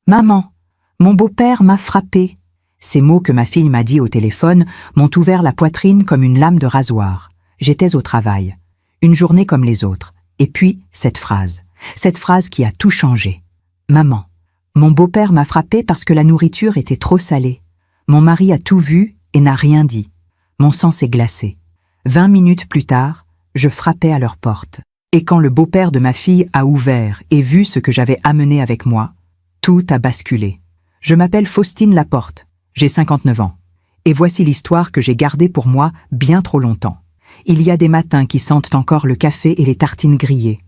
Maman, mon beau-père m'a frappé. Ces mots que ma fille m'a dit au téléphone m'ont ouvert la poitrine comme une lame de rasoir. J'étais au travail. Une journée comme les autres. Et puis, cette phrase qui a tout changé. Maman, mon beau-père m'a frappé parce que la nourriture était trop salée. Mon mari a tout vu et n'a rien dit. Mon sang s'est glacé. 20 minutes plus tard, je frappais à leur porte. Et quand le beau-père de ma fille a ouvert et vu ce que j'avais amené avec moi, tout a basculé. Je m'appelle Faustine Laporte, j'ai 59 ans. Et voici l'histoire que j'ai gardée pour moi bien trop longtemps. Il y a des matins qui sentent encore le café et les tartines grillées.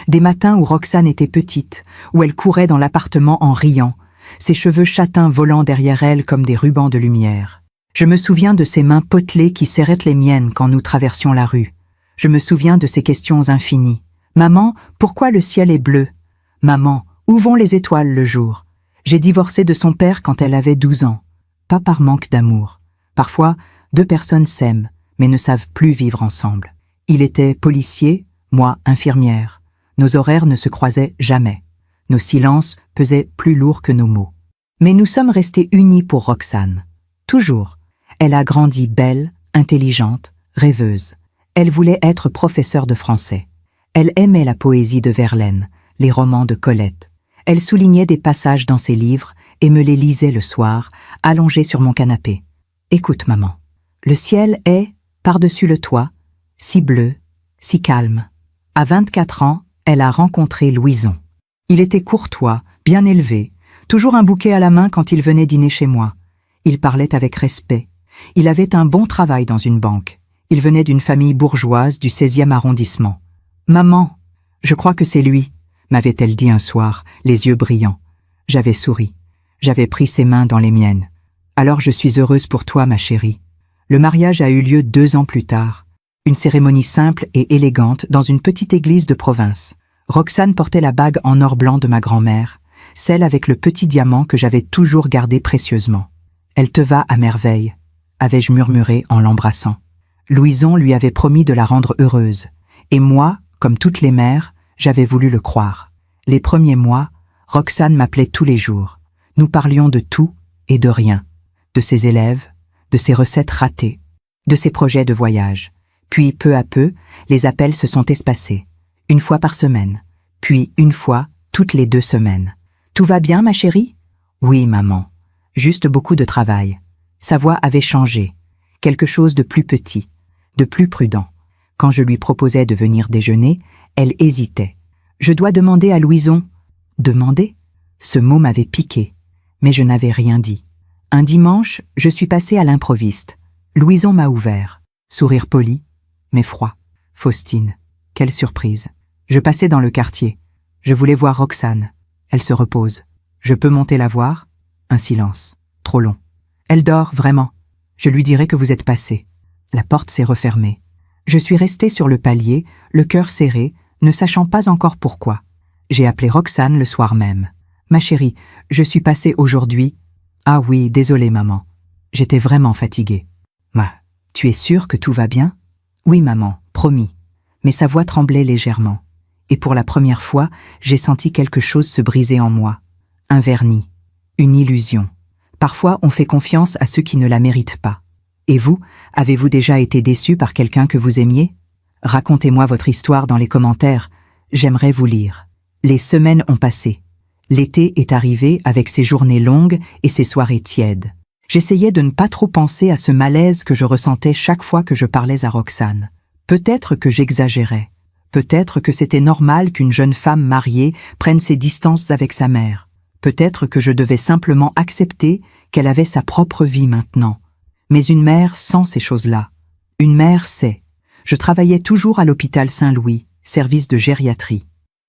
Des matins où Roxane était petite, où elle courait dans l'appartement en riant, ses cheveux châtains volant derrière elle comme des rubans de lumière. Je me souviens de ses mains potelées qui serraient les miennes quand nous traversions la rue. Je me souviens de ses questions infinies. « Maman, pourquoi le ciel est bleu ? Maman, où vont les étoiles le jour ?» J'ai divorcé de son père quand elle avait 12 ans. Pas par manque d'amour. Parfois, deux personnes s'aiment, mais ne savent plus vivre ensemble. Il était policier, moi infirmière. Nos horaires ne se croisaient jamais. Nos silences pesaient plus lourds que nos mots. Mais nous sommes restés unis pour Roxane. Toujours. Elle a grandi belle, intelligente, rêveuse. Elle voulait être professeure de français. Elle aimait la poésie de Verlaine, les romans de Colette. Elle soulignait des passages dans ses livres et me les lisait le soir, allongée sur mon canapé. « Écoute, maman, le ciel est, par-dessus le toit, si bleu, si calme. » À 24 ans, elle a rencontré Louison. Il était courtois, bien élevé, toujours un bouquet à la main quand il venait dîner chez moi. Il parlait avec respect. Il avait un bon travail dans une banque. Il venait d'une famille bourgeoise du 16e arrondissement. « Maman, je crois que c'est lui », m'avait-elle dit un soir, les yeux brillants. J'avais souri. J'avais pris ses mains dans les miennes. « Alors je suis heureuse pour toi, ma chérie. » Le mariage a eu lieu 2 ans plus tard. Une cérémonie simple et élégante dans une petite église de province. Roxane portait la bague en or blanc de ma grand-mère, celle avec le petit diamant que j'avais toujours gardé précieusement. « Elle te va à merveille », avais-je murmuré en l'embrassant. Louison lui avait promis de la rendre heureuse. Et moi, comme toutes les mères, j'avais voulu le croire. Les premiers mois, Roxane m'appelait tous les jours. Nous parlions de tout et de rien. De ses élèves, de ses recettes ratées, de ses projets de voyage. Puis, peu à peu, les appels se sont espacés. 1 fois par semaine, puis 1 fois toutes les 2 semaines. « Tout va bien, ma chérie ?»« Oui, maman. Juste beaucoup de travail. » Sa voix avait changé. Quelque chose de plus petit, de plus prudent. Quand je lui proposais de venir déjeuner, elle hésitait. « Je dois demander à Louison. » « Demander ?» Ce mot m'avait piqué, mais je n'avais rien dit. Un dimanche, je suis passée à l'improviste. Louison m'a ouvert. Sourire poli, mais froid. « Faustine, quelle surprise. Je passais dans le quartier. Je voulais voir Roxane. Elle se repose. Je peux monter la voir ?» Un silence. Trop long. « Elle dort, vraiment. Je lui dirai que vous êtes passé. » La porte s'est refermée. Je suis restée sur le palier, le cœur serré, ne sachant pas encore pourquoi. J'ai appelé Roxane le soir même. « Ma chérie, je suis passée aujourd'hui. »« Ah oui, désolée, maman. J'étais vraiment fatiguée. »« Ma, tu es sûre que tout va bien ?»« Oui, maman, promis. » Mais sa voix tremblait légèrement. Et pour la première fois, j'ai senti quelque chose se briser en moi. Un vernis, une illusion. Parfois, on fait confiance à ceux qui ne la méritent pas. Et vous, avez-vous déjà été déçu par quelqu'un que vous aimiez? Racontez-moi votre histoire dans les commentaires. J'aimerais vous lire. Les semaines ont passé. L'été est arrivé avec ses journées longues et ses soirées tièdes. J'essayais de ne pas trop penser à ce malaise que je ressentais chaque fois que je parlais à Roxane. Peut-être que j'exagérais. Peut-être que c'était normal qu'une jeune femme mariée prenne ses distances avec sa mère. Peut-être que je devais simplement accepter qu'elle avait sa propre vie maintenant. Mais une mère sent ces choses-là. Une mère sait. Je travaillais toujours à l'hôpital Saint-Louis, service de gériatrie.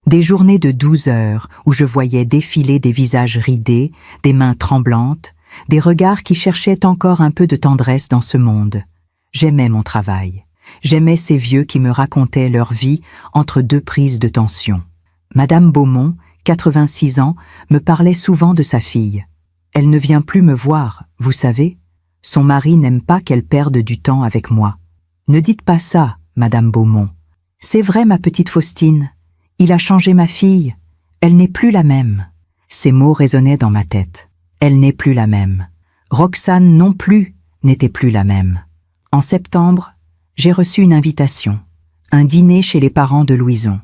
Des journées de 12 heures où je voyais défiler des visages ridés, des mains tremblantes, des regards qui cherchaient encore un peu de tendresse dans ce monde. J'aimais mon travail. J'aimais ces vieux qui me racontaient leur vie entre 2 prises de tension. Madame Beaumont, 86 ans, me parlait souvent de sa fille. Elle ne vient plus me voir, vous savez. Son mari n'aime pas qu'elle perde du temps avec moi. Ne dites pas ça, Madame Beaumont. C'est vrai, ma petite Faustine. Il a changé ma fille. Elle n'est plus la même. Ces mots résonnaient dans ma tête. Elle n'est plus la même. Roxane non plus n'était plus la même. En septembre, j'ai reçu une invitation. Un dîner chez les parents de Louison.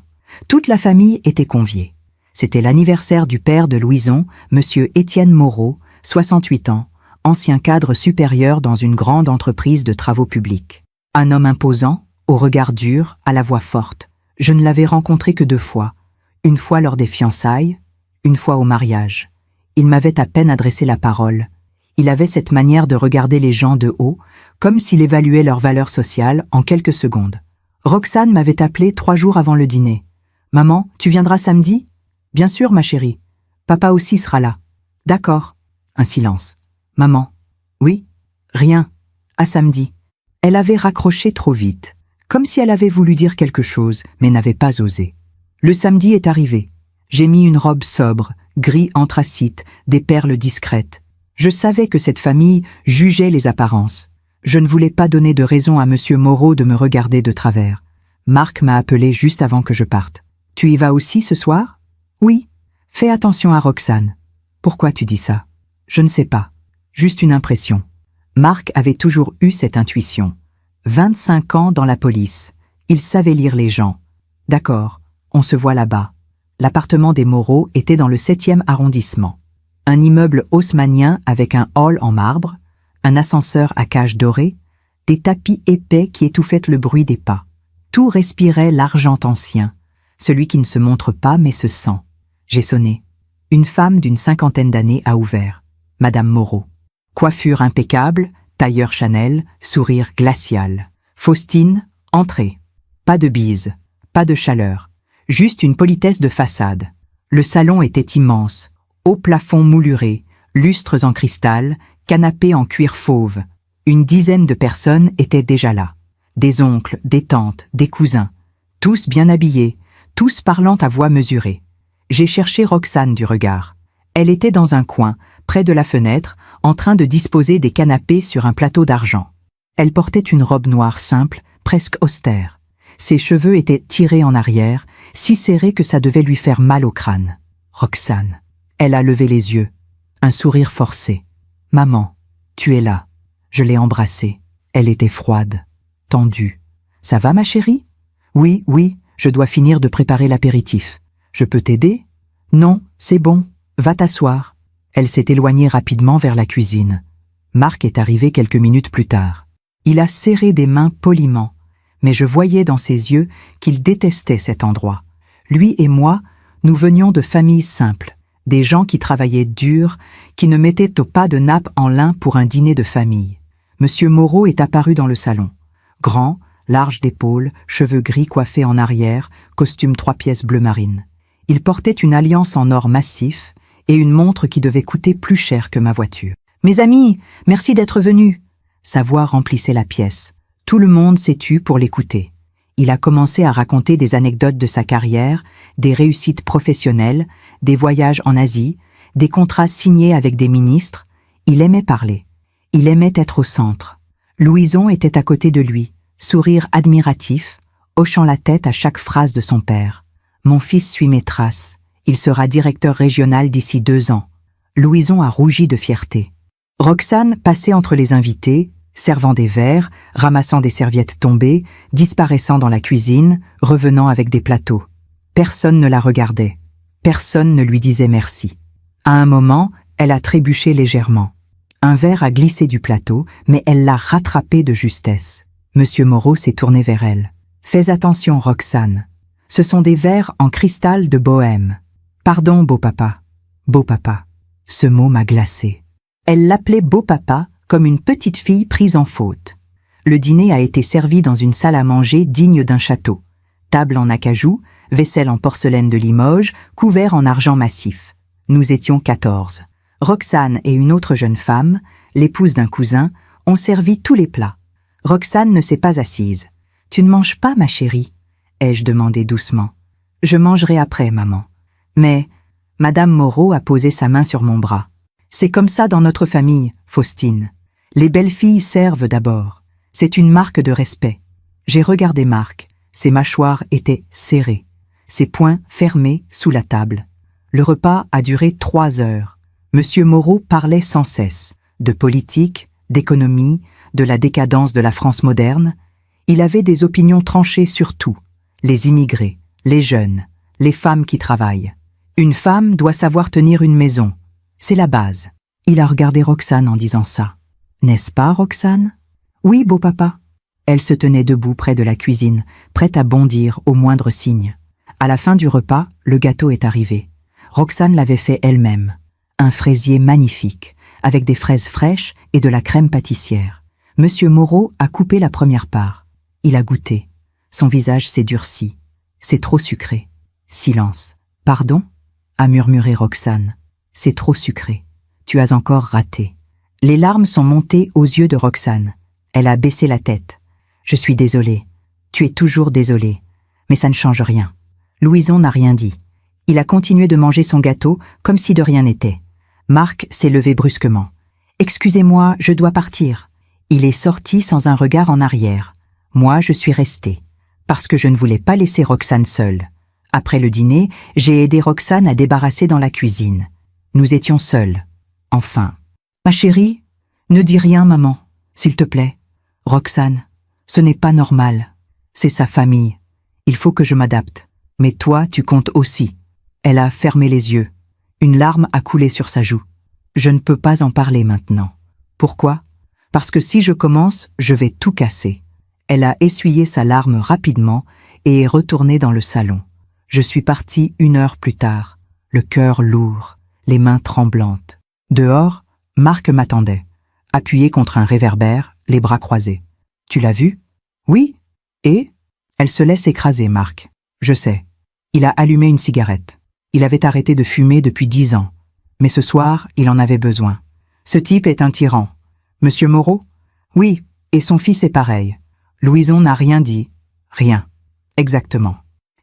Toute la famille était conviée. C'était l'anniversaire du père de Louison, monsieur Étienne Moreau, 68 ans, ancien cadre supérieur dans une grande entreprise de travaux publics. Un homme imposant, au regard dur, à la voix forte. Je ne l'avais rencontré que 2 fois. Une fois lors des fiançailles, une fois au mariage. Il m'avait à peine adressé la parole. Il avait cette manière de regarder les gens de haut, comme s'il évaluait leur valeur sociale en quelques secondes. Roxane m'avait appelé 3 jours avant le dîner. « Maman, tu viendras samedi ?»« Bien sûr, ma chérie. Papa aussi sera là. »« D'accord. » Un silence. « Maman. »« Oui. »« Rien. À samedi. » Elle avait raccroché trop vite, comme si elle avait voulu dire quelque chose, mais n'avait pas osé. Le samedi est arrivé. J'ai mis une robe sobre, gris anthracite, des perles discrètes. Je savais que cette famille jugeait les apparences. Je ne voulais pas donner de raison à monsieur Moreau de me regarder de travers. Marc m'a appelé juste avant que je parte. « Tu y vas aussi ce soir ?»« Oui. Fais attention à Roxane. »« Pourquoi tu dis ça ?»« Je ne sais pas. Juste une impression. » Marc avait toujours eu cette intuition. 25 ans dans la police. Il savait lire les gens. « D'accord, on se voit là-bas. » L'appartement des Moreau était dans le 7e arrondissement. Un immeuble haussmannien avec un hall en marbre, un ascenseur à cage dorée, des tapis épais qui étouffaient le bruit des pas. Tout respirait l'argent ancien, celui qui ne se montre pas mais se sent. J'ai sonné. Une femme d'une 50aine d'années a ouvert. Madame Moreau. Coiffure impeccable, tailleur Chanel, sourire glacial. Faustine, entrez. Pas de bise, pas de chaleur, juste une politesse de façade. Le salon était immense, haut plafond mouluré, lustres en cristal, canapés en cuir fauve. Une dizaine de personnes étaient déjà là. Des oncles, des tantes, des cousins. Tous bien habillés, tous parlant à voix mesurée. J'ai cherché Roxane du regard. Elle était dans un coin, près de la fenêtre, en train de disposer des canapés sur un plateau d'argent. Elle portait une robe noire simple, presque austère. Ses cheveux étaient tirés en arrière, si serrés que ça devait lui faire mal au crâne. Roxane. Elle a levé les yeux. Un sourire forcé. « Maman, tu es là. » Je l'ai embrassée. Elle était froide, tendue. « Ça va, ma chérie ?»« Oui, oui, je dois finir de préparer l'apéritif. Je peux t'aider ?»« Non, c'est bon. Va t'asseoir. » Elle s'est éloignée rapidement vers la cuisine. Marc est arrivé quelques minutes plus tard. Il a serré des mains poliment, mais je voyais dans ses yeux qu'il détestait cet endroit. Lui et moi, nous venions de familles simples, des gens qui travaillaient dur, qui ne mettaient au pas de nappe en lin pour un dîner de famille. Monsieur Moreau est apparu dans le salon. Grand, large d'épaules, cheveux gris coiffés en arrière, costume 3 pièces bleu marine. Il portait une alliance en or massif et une montre qui devait coûter plus cher que ma voiture. « Mes amis, merci d'être venus !» Sa voix remplissait la pièce. Tout le monde s'est tu pour l'écouter. Il a commencé à raconter des anecdotes de sa carrière, des réussites professionnelles, des voyages en Asie, des contrats signés avec des ministres. Il aimait parler. Il aimait être au centre. Louison était à côté de lui, sourire admiratif, hochant la tête à chaque phrase de son père. « Mon fils suit mes traces. Il sera directeur régional d'ici 2 ans. » Louison a rougi de fierté. Roxane passait entre les invités, servant des verres, ramassant des serviettes tombées, disparaissant dans la cuisine, revenant avec des plateaux. Personne ne la regardait. Personne ne lui disait merci. À un moment, elle a trébuché légèrement. Un verre a glissé du plateau, mais elle l'a rattrapé de justesse. Monsieur Moreau s'est tourné vers elle. « Fais attention, Roxane. Ce sont des verres en cristal de Bohême. »« Pardon, beau papa. »« Beau papa. » Ce mot m'a glacée. Elle l'appelait beau papa comme une petite fille prise en faute. Le dîner a été servi dans une salle à manger digne d'un château. Table en acajou, vaisselle en porcelaine de Limoges, couvert en argent massif. Nous étions 14. Roxane et une autre jeune femme, l'épouse d'un cousin, ont servi tous les plats. Roxane ne s'est pas assise. « Tu ne manges pas, ma chérie ?» ai-je demandé doucement. « Je mangerai après, maman. » Mais Madame Moreau a posé sa main sur mon bras. « C'est comme ça dans notre famille, Faustine. Les belles filles servent d'abord. C'est une marque de respect. » J'ai regardé Marc. Ses mâchoires étaient serrées, ses poings fermés sous la table. Le repas a duré 3 heures. Monsieur Moreau parlait sans cesse de politique, d'économie, de la décadence de la France moderne. Il avait des opinions tranchées sur tout. Les immigrés, les jeunes, les femmes qui travaillent. Une femme doit savoir tenir une maison. C'est la base. Il a regardé Roxane en disant ça. N'est-ce pas, Roxane? Oui, beau papa. Elle se tenait debout près de la cuisine, prête à bondir au moindre signe. À la fin du repas, le gâteau est arrivé. Roxane l'avait fait elle-même. Un fraisier magnifique, avec des fraises fraîches et de la crème pâtissière. Monsieur Moreau a coupé la première part. Il a goûté. Son visage s'est durci. C'est trop sucré. Silence. Pardon? A murmuré Roxane. C'est trop sucré. Tu as encore raté. Les larmes sont montées aux yeux de Roxane. Elle a baissé la tête. Je suis désolée. Tu es toujours désolée. Mais ça ne change rien. Louison n'a rien dit. Il a continué de manger son gâteau comme si de rien n'était. Marc s'est levé brusquement. « Excusez-moi, je dois partir. » Il est sorti sans un regard en arrière. Moi, je suis restée. Parce que je ne voulais pas laisser Roxane seule. Après le dîner, j'ai aidé Roxane à débarrasser dans la cuisine. Nous étions seuls. Enfin. « Ma chérie, ne dis rien, maman, s'il te plaît. Roxane, ce n'est pas normal. C'est sa famille. Il faut que je m'adapte. Mais toi, tu comptes aussi. » Elle a fermé les yeux. Une larme a coulé sur sa joue. Je ne peux pas en parler maintenant. Pourquoi? Parce que si je commence, je vais tout casser. Elle a essuyé sa larme rapidement et est retournée dans le salon. Je suis partie 1 heure plus tard, le cœur lourd, les mains tremblantes. Dehors, Marc m'attendait, appuyé contre un réverbère, les bras croisés. « Tu l'as vu? »« Oui. »« Et ?» Elle se laisse écraser, Marc. Je sais. Il a allumé une cigarette. Il avait arrêté de fumer depuis 10 ans. Mais ce soir, il en avait besoin. Ce type est un tyran. Monsieur Moreau? Oui, et son fils est pareil. Louison n'a rien dit. Rien. Exactement.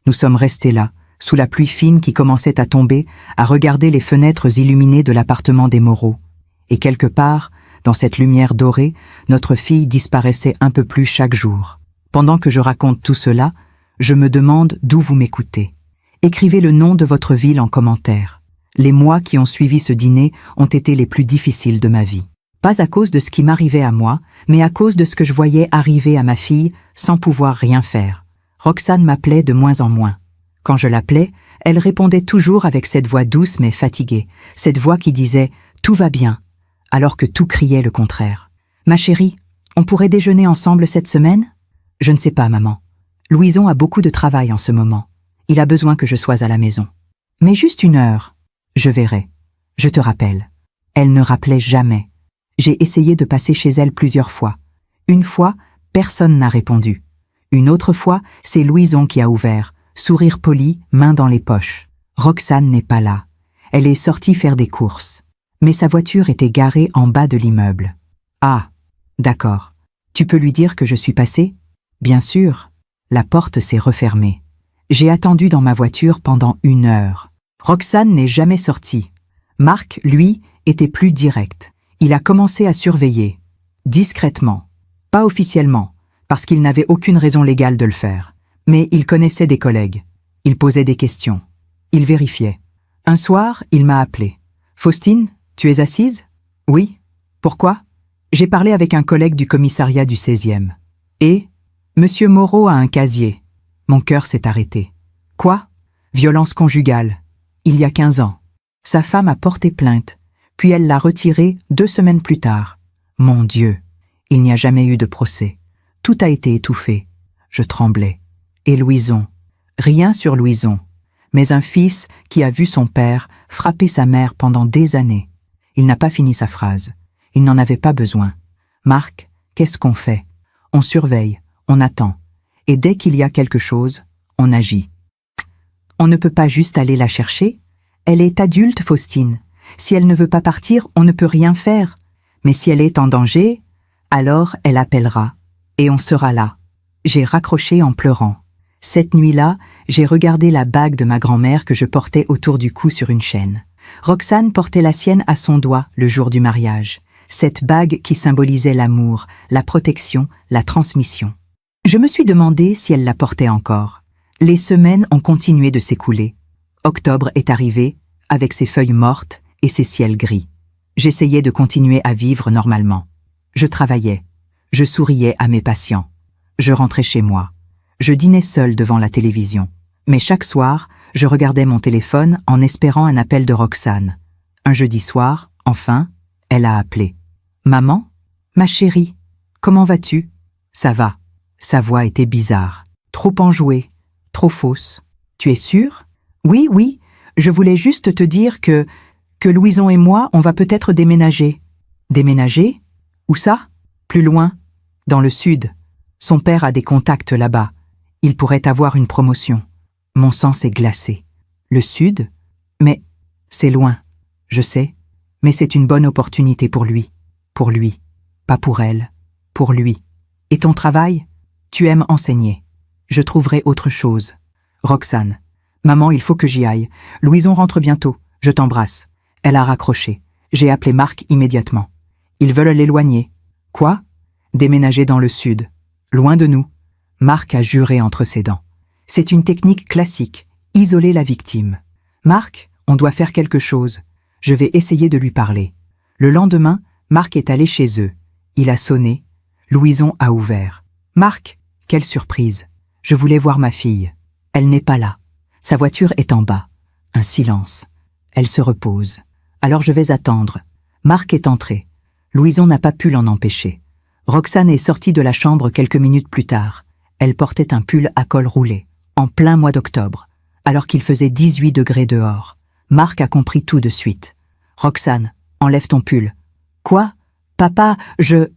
Nous sommes restés là, sous la pluie fine qui commençait à tomber, à regarder les fenêtres illuminées de l'appartement des Moreau. Et quelque part, dans cette lumière dorée, notre fille disparaissait un peu plus chaque jour. Pendant que je raconte tout cela, je me demande d'où vous m'écoutez. Écrivez le nom de votre ville en commentaire. Les mois qui ont suivi ce dîner ont été les plus difficiles de ma vie. Pas à cause de ce qui m'arrivait à moi, mais à cause de ce que je voyais arriver à ma fille sans pouvoir rien faire. Roxane m'appelait de moins en moins. Quand je l'appelais, elle répondait toujours avec cette voix douce mais fatiguée, cette voix qui disait « tout va bien », alors que tout criait le contraire. « Ma chérie, on pourrait déjeuner ensemble cette semaine ?» « Je ne sais pas, maman. Louison a beaucoup de travail en ce moment. Il a besoin que je sois à la maison. Mais juste 1 heure. Je verrai. Je te rappelle. » Elle ne rappelait jamais. J'ai essayé de passer chez elle plusieurs fois. Une fois, personne n'a répondu. Une autre fois, c'est Louison qui a ouvert, sourire poli, main dans les poches. Roxane n'est pas là. Elle est sortie faire des courses. Mais sa voiture était garée en bas de l'immeuble. Ah, d'accord. Tu peux lui dire que je suis passée? Bien sûr. La porte s'est refermée. J'ai attendu dans ma voiture pendant 1 heure. Roxane n'est jamais sortie. Marc, lui, était plus direct. Il a commencé à surveiller. Discrètement. Pas officiellement, parce qu'il n'avait aucune raison légale de le faire. Mais il connaissait des collègues. Il posait des questions. Il vérifiait. Un soir, il m'a appelé. « Faustine, tu es assise ?»« Oui. »« Pourquoi ?» ?»« J'ai parlé avec un collègue du commissariat du 16e. »« Et ?»« Monsieur Moreau a un casier. » Mon cœur s'est arrêté. « Quoi ?»« Violence conjugale. Il y a 15 ans. Sa femme a porté plainte, puis elle l'a retiré 2 semaines plus tard. Mon Dieu, il n'y a jamais eu de procès. Tout a été étouffé. Je tremblais. Et Louison. Rien sur Louison, mais un fils qui a vu son père frapper sa mère pendant des années. Il n'a pas fini sa phrase. Il n'en avait pas besoin. Marc, qu'est-ce qu'on fait? On surveille, on attend. Et dès qu'il y a quelque chose, on agit. On ne peut pas juste aller la chercher. Elle est adulte, Faustine. Si elle ne veut pas partir, on ne peut rien faire. Mais si elle est en danger, alors elle appellera. Et on sera là. J'ai raccroché en pleurant. Cette nuit-là, j'ai regardé la bague de ma grand-mère que je portais autour du cou sur une chaîne. Roxane portait la sienne à son doigt le jour du mariage. Cette bague qui symbolisait l'amour, la protection, la transmission. Je me suis demandé si elle la portait encore. Les semaines ont continué de s'écouler. Octobre est arrivé, avec ses feuilles mortes et ses ciels gris. J'essayais de continuer à vivre normalement. Je travaillais. Je souriais à mes patients. Je rentrais chez moi. Je dînais seul devant la télévision. Mais chaque soir, je regardais mon téléphone en espérant un appel de Roxane. Un jeudi soir, enfin, elle a appelé. « Maman ? Ma chérie, comment vas-tu ?»« Ça va. » Sa voix était bizarre. Trop enjouée. Trop fausse. « Tu es sûre ? » ?»« Oui, oui. Je voulais juste te dire que Louison et moi, on va peut-être déménager. »« Déménager ? Où ça ? » ?»« Plus loin. Dans le sud. Son père a des contacts là-bas. Il pourrait avoir une promotion. » Mon sang s'est glacé. Le sud ? Mais c'est loin. Je sais. Mais c'est une bonne opportunité pour lui. Pour lui. Pas pour elle. Pour lui. Et ton travail ? Tu aimes enseigner. Je trouverai autre chose. Roxane. Maman, il faut que j'y aille. Louison rentre bientôt. Je t'embrasse. Elle a raccroché. J'ai appelé Marc immédiatement. Ils veulent l'éloigner. Quoi ? Déménager dans le sud. Loin de nous. Marc a juré entre ses dents. C'est une technique classique. Isoler la victime. Marc, on doit faire quelque chose. Je vais essayer de lui parler. Le lendemain, Marc est allé chez eux. Il a sonné. Louison a ouvert. Marc, quelle surprise. Je voulais voir ma fille. Elle n'est pas là. Sa voiture est en bas. Un silence. Elle se repose. Alors je vais attendre. Marc est entré. Louison n'a pas pu l'en empêcher. Roxane est sortie de la chambre quelques minutes plus tard. Elle portait un pull à col roulé, en plein mois d'octobre, alors qu'il faisait 18 degrés dehors. Marc a compris tout de suite. « Roxane, enlève ton pull. »« Quoi ? Papa, je... » »«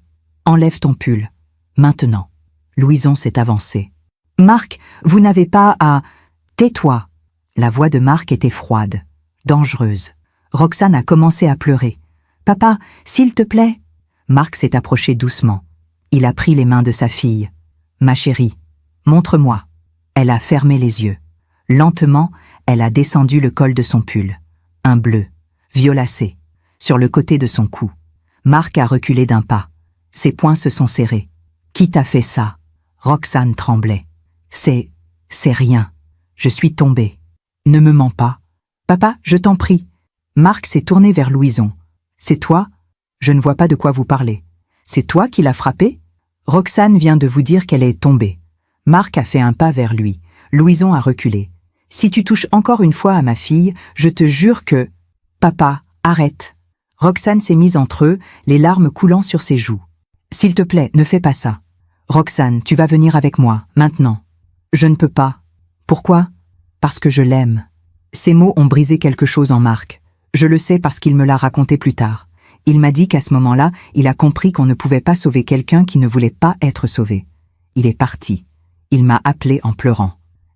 Enlève ton pull. Maintenant. » Louison s'est avancée. « Marc, vous n'avez pas à... » « Tais-toi. » La voix de Marc était froide, dangereuse. Roxane a commencé à pleurer. « Papa, s'il te plaît. » Marc s'est approché doucement. Il a pris les mains de sa fille. « Ma chérie, montre-moi. » Elle a fermé les yeux. Lentement, elle a descendu le col de son pull. Un bleu, violacé, sur le côté de son cou. Marc a reculé d'un pas. Ses poings se sont serrés. « Qui t'a fait ça ?» Roxane tremblait. « C'est rien. Je suis tombée. Ne me mens pas. Papa, je t'en prie. » Marc s'est tourné vers Louison. « C'est toi ? Je ne vois pas de quoi vous parlez. C'est toi qui l'as frappée ? Roxane vient de vous dire qu'elle est tombée. » Marc a fait un pas vers lui. Louison a reculé. « Si tu touches encore une fois à ma fille, je te jure que... »« Papa, arrête. » Roxane s'est mise entre eux, les larmes coulant sur ses joues. « S'il te plaît, ne fais pas ça. Roxane, tu vas venir avec moi, maintenant. »« Je ne peux pas. »« Pourquoi ? » ?»« Parce que je l'aime. » Ces mots ont brisé quelque chose en Marc. Je le sais parce qu'il me l'a raconté plus tard. Il m'a dit qu'à ce moment-là, il a compris qu'on ne pouvait pas sauver quelqu'un qui ne voulait pas être sauvé. Il est parti. Il m'a appelé en pleurant.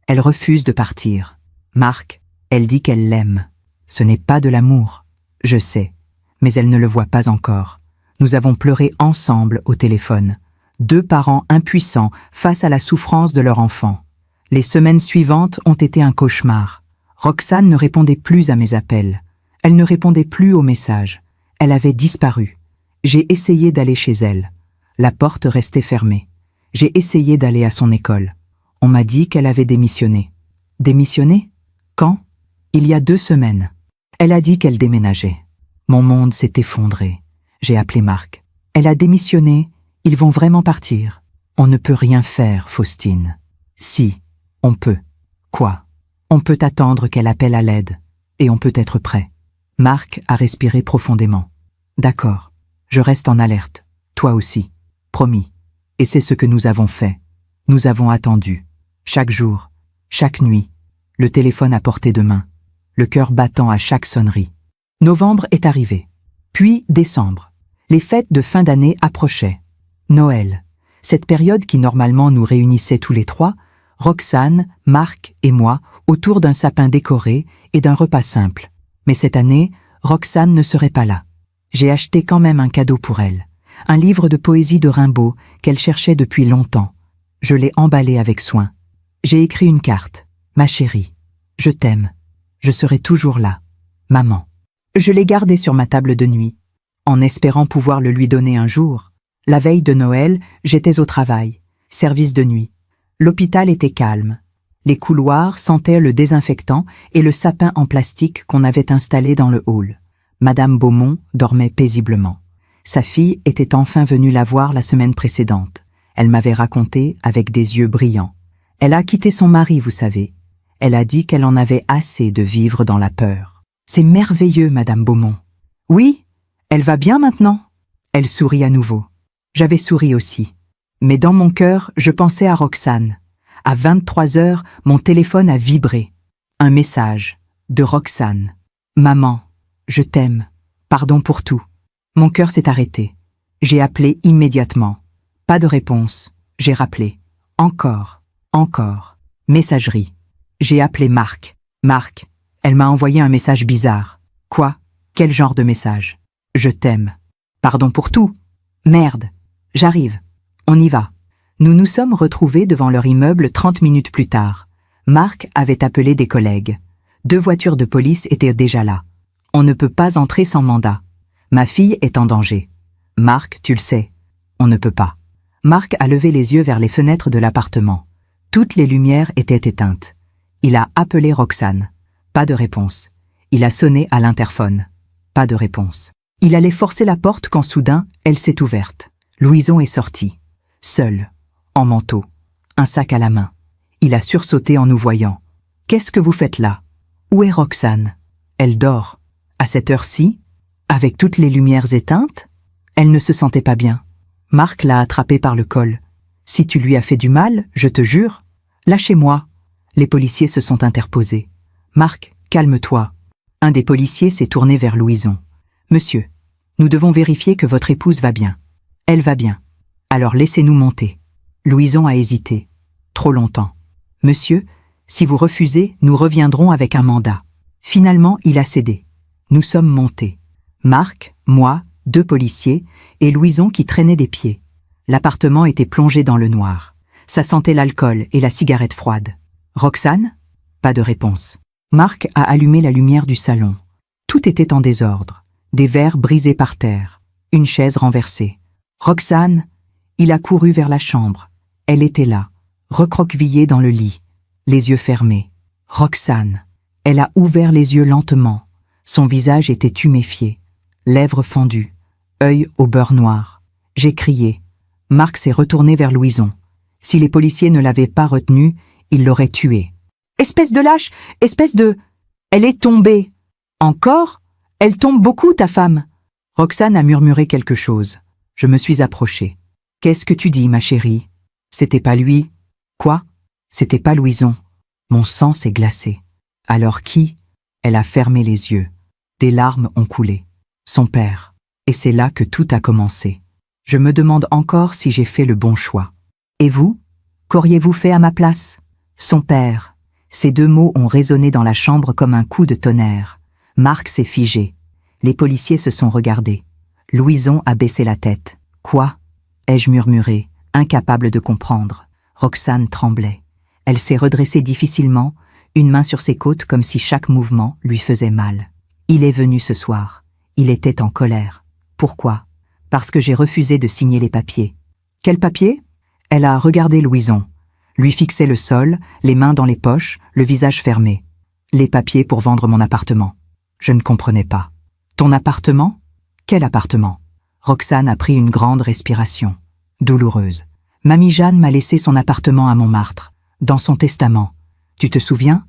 Elle refuse de partir. Marc, elle dit qu'elle l'aime. Ce n'est pas de l'amour. Je sais. Mais elle ne le voit pas encore. Nous avons pleuré ensemble au téléphone. 2 parents impuissants face à la souffrance de leur enfant. Les semaines suivantes ont été un cauchemar. Roxane ne répondait plus à mes appels. Elle ne répondait plus aux messages. Elle avait disparu. J'ai essayé d'aller chez elle. La porte restait fermée. J'ai essayé d'aller à son école. On m'a dit qu'elle avait démissionné. Démissionné ? Quand ? Il y a 2 semaines. Elle a dit qu'elle déménageait. Mon monde s'est effondré. J'ai appelé Marc. Elle a démissionné. Ils vont vraiment partir. On ne peut rien faire, Faustine. Si, on peut. Quoi ? On peut attendre qu'elle appelle à l'aide. Et on peut être prêt. Marc a respiré profondément. D'accord. Je reste en alerte. Toi aussi. Promis. Et c'est ce que nous avons fait. Nous avons attendu. Chaque jour. Chaque nuit. Le téléphone à portée de main. Le cœur battant à chaque sonnerie. Novembre est arrivé. Puis décembre. Les fêtes de fin d'année approchaient. Noël. Cette période qui normalement nous réunissait tous les 3, Roxane, Marc et moi, autour d'un sapin décoré et d'un repas simple. Mais cette année, Roxane ne serait pas là. J'ai acheté quand même un cadeau pour elle. Un livre de poésie de Rimbaud qu'elle cherchait depuis longtemps. Je l'ai emballé avec soin. J'ai écrit une carte. Ma chérie, je t'aime. Je serai toujours là. Maman. Je l'ai gardé sur ma table de nuit, en espérant pouvoir le lui donner un jour. La veille de Noël, j'étais au travail, service de nuit. L'hôpital était calme. Les couloirs sentaient le désinfectant et le sapin en plastique qu'on avait installé dans le hall. Madame Beaumont dormait paisiblement. Sa fille était enfin venue la voir la semaine précédente. Elle m'avait raconté avec des yeux brillants. Elle a quitté son mari, vous savez. Elle a dit qu'elle en avait assez de vivre dans la peur. C'est merveilleux, Madame Beaumont. Oui, elle va bien maintenant. Elle sourit à nouveau. J'avais souri aussi. Mais dans mon cœur, je pensais à Roxane. À 23 heures, mon téléphone a vibré. Un message de Roxane. Maman, je t'aime. Pardon pour tout. Mon cœur s'est arrêté. J'ai appelé immédiatement. Pas de réponse. J'ai rappelé. Encore. Messagerie. J'ai appelé Marc. Marc, elle m'a envoyé un message bizarre. Quoi? Quel genre de message? Je t'aime. Pardon pour tout. Merde. J'arrive. On y va. Nous nous sommes retrouvés devant leur immeuble 30 minutes plus tard. Marc avait appelé des collègues. 2 voitures de police étaient déjà là. On ne peut pas entrer sans mandat. Ma fille est en danger. Marc, tu le sais. On ne peut pas. Marc a levé les yeux vers les fenêtres de l'appartement. Toutes les lumières étaient éteintes. Il a appelé Roxane. Pas de réponse. Il a sonné à l'interphone. Pas de réponse. Il allait forcer la porte quand soudain, elle s'est ouverte. Louison est sorti. Seul. En manteau. Un sac à la main. Il a sursauté en nous voyant. « Qu'est-ce que vous faites là? Où est Roxane? Elle dort. À cette heure-ci? Avec toutes les lumières éteintes? Elle ne se sentait pas bien. Marc l'a attrapée par le col. Si tu lui as fait du mal, je te jure. Lâchez-moi. » Les policiers se sont interposés. « Marc, calme-toi. » Un des policiers s'est tourné vers Louison. « Monsieur, nous devons vérifier que votre épouse va bien. Elle va bien. Alors laissez-nous monter. » Louison a hésité. Trop longtemps. « Monsieur, si vous refusez, nous reviendrons avec un mandat. » Finalement, il a cédé. Nous sommes montés. Marc, moi, 2 policiers, et Louison qui traînait des pieds. L'appartement était plongé dans le noir. Ça sentait l'alcool et la cigarette froide. Roxane? Pas de réponse. Marc a allumé la lumière du salon. Tout était en désordre. Des verres brisés par terre. Une chaise renversée. Roxane? Il a couru vers la chambre. Elle était là, recroquevillée dans le lit, les yeux fermés. Roxane. Elle a ouvert les yeux lentement. Son visage était tuméfié. Lèvres fendues. Œil au beurre noir. J'ai crié. Marc s'est retourné vers Louison. Si les policiers ne l'avaient pas retenu, ils l'auraient tuée. « Espèce de lâche! Espèce de... » Elle est tombée. « Encore? Elle tombe beaucoup, ta femme. » Roxane a murmuré quelque chose. Je me suis approchée. « Qu'est-ce que tu dis, ma chérie? C'était pas lui. » « Quoi? C'était pas Louison. » Mon sang s'est glacé. « Alors qui? » Elle a fermé les yeux. Des larmes ont coulé. Son père. Et c'est là que tout a commencé. Je me demande encore si j'ai fait le bon choix. Et vous? Qu'auriez-vous fait à ma place? Son père. Ces 2 mots ont résonné dans la chambre comme un coup de tonnerre. Marc s'est figé. Les policiers se sont regardés. Louison a baissé la tête. Quoi? Ai-je murmuré, incapable de comprendre. Roxane tremblait. Elle s'est redressée difficilement, une main sur ses côtes comme si chaque mouvement lui faisait mal. Il est venu ce soir. Il était en colère. Pourquoi? Parce que j'ai refusé de signer les papiers. Quels papiers? Elle a regardé Louison. Lui fixait le sol, les mains dans les poches, le visage fermé. Les papiers pour vendre mon appartement. Je ne comprenais pas. Ton appartement? Quel appartement? Roxane a pris une grande respiration. Douloureuse. Mamie Jeanne m'a laissé son appartement à Montmartre, dans son testament. Tu te souviens?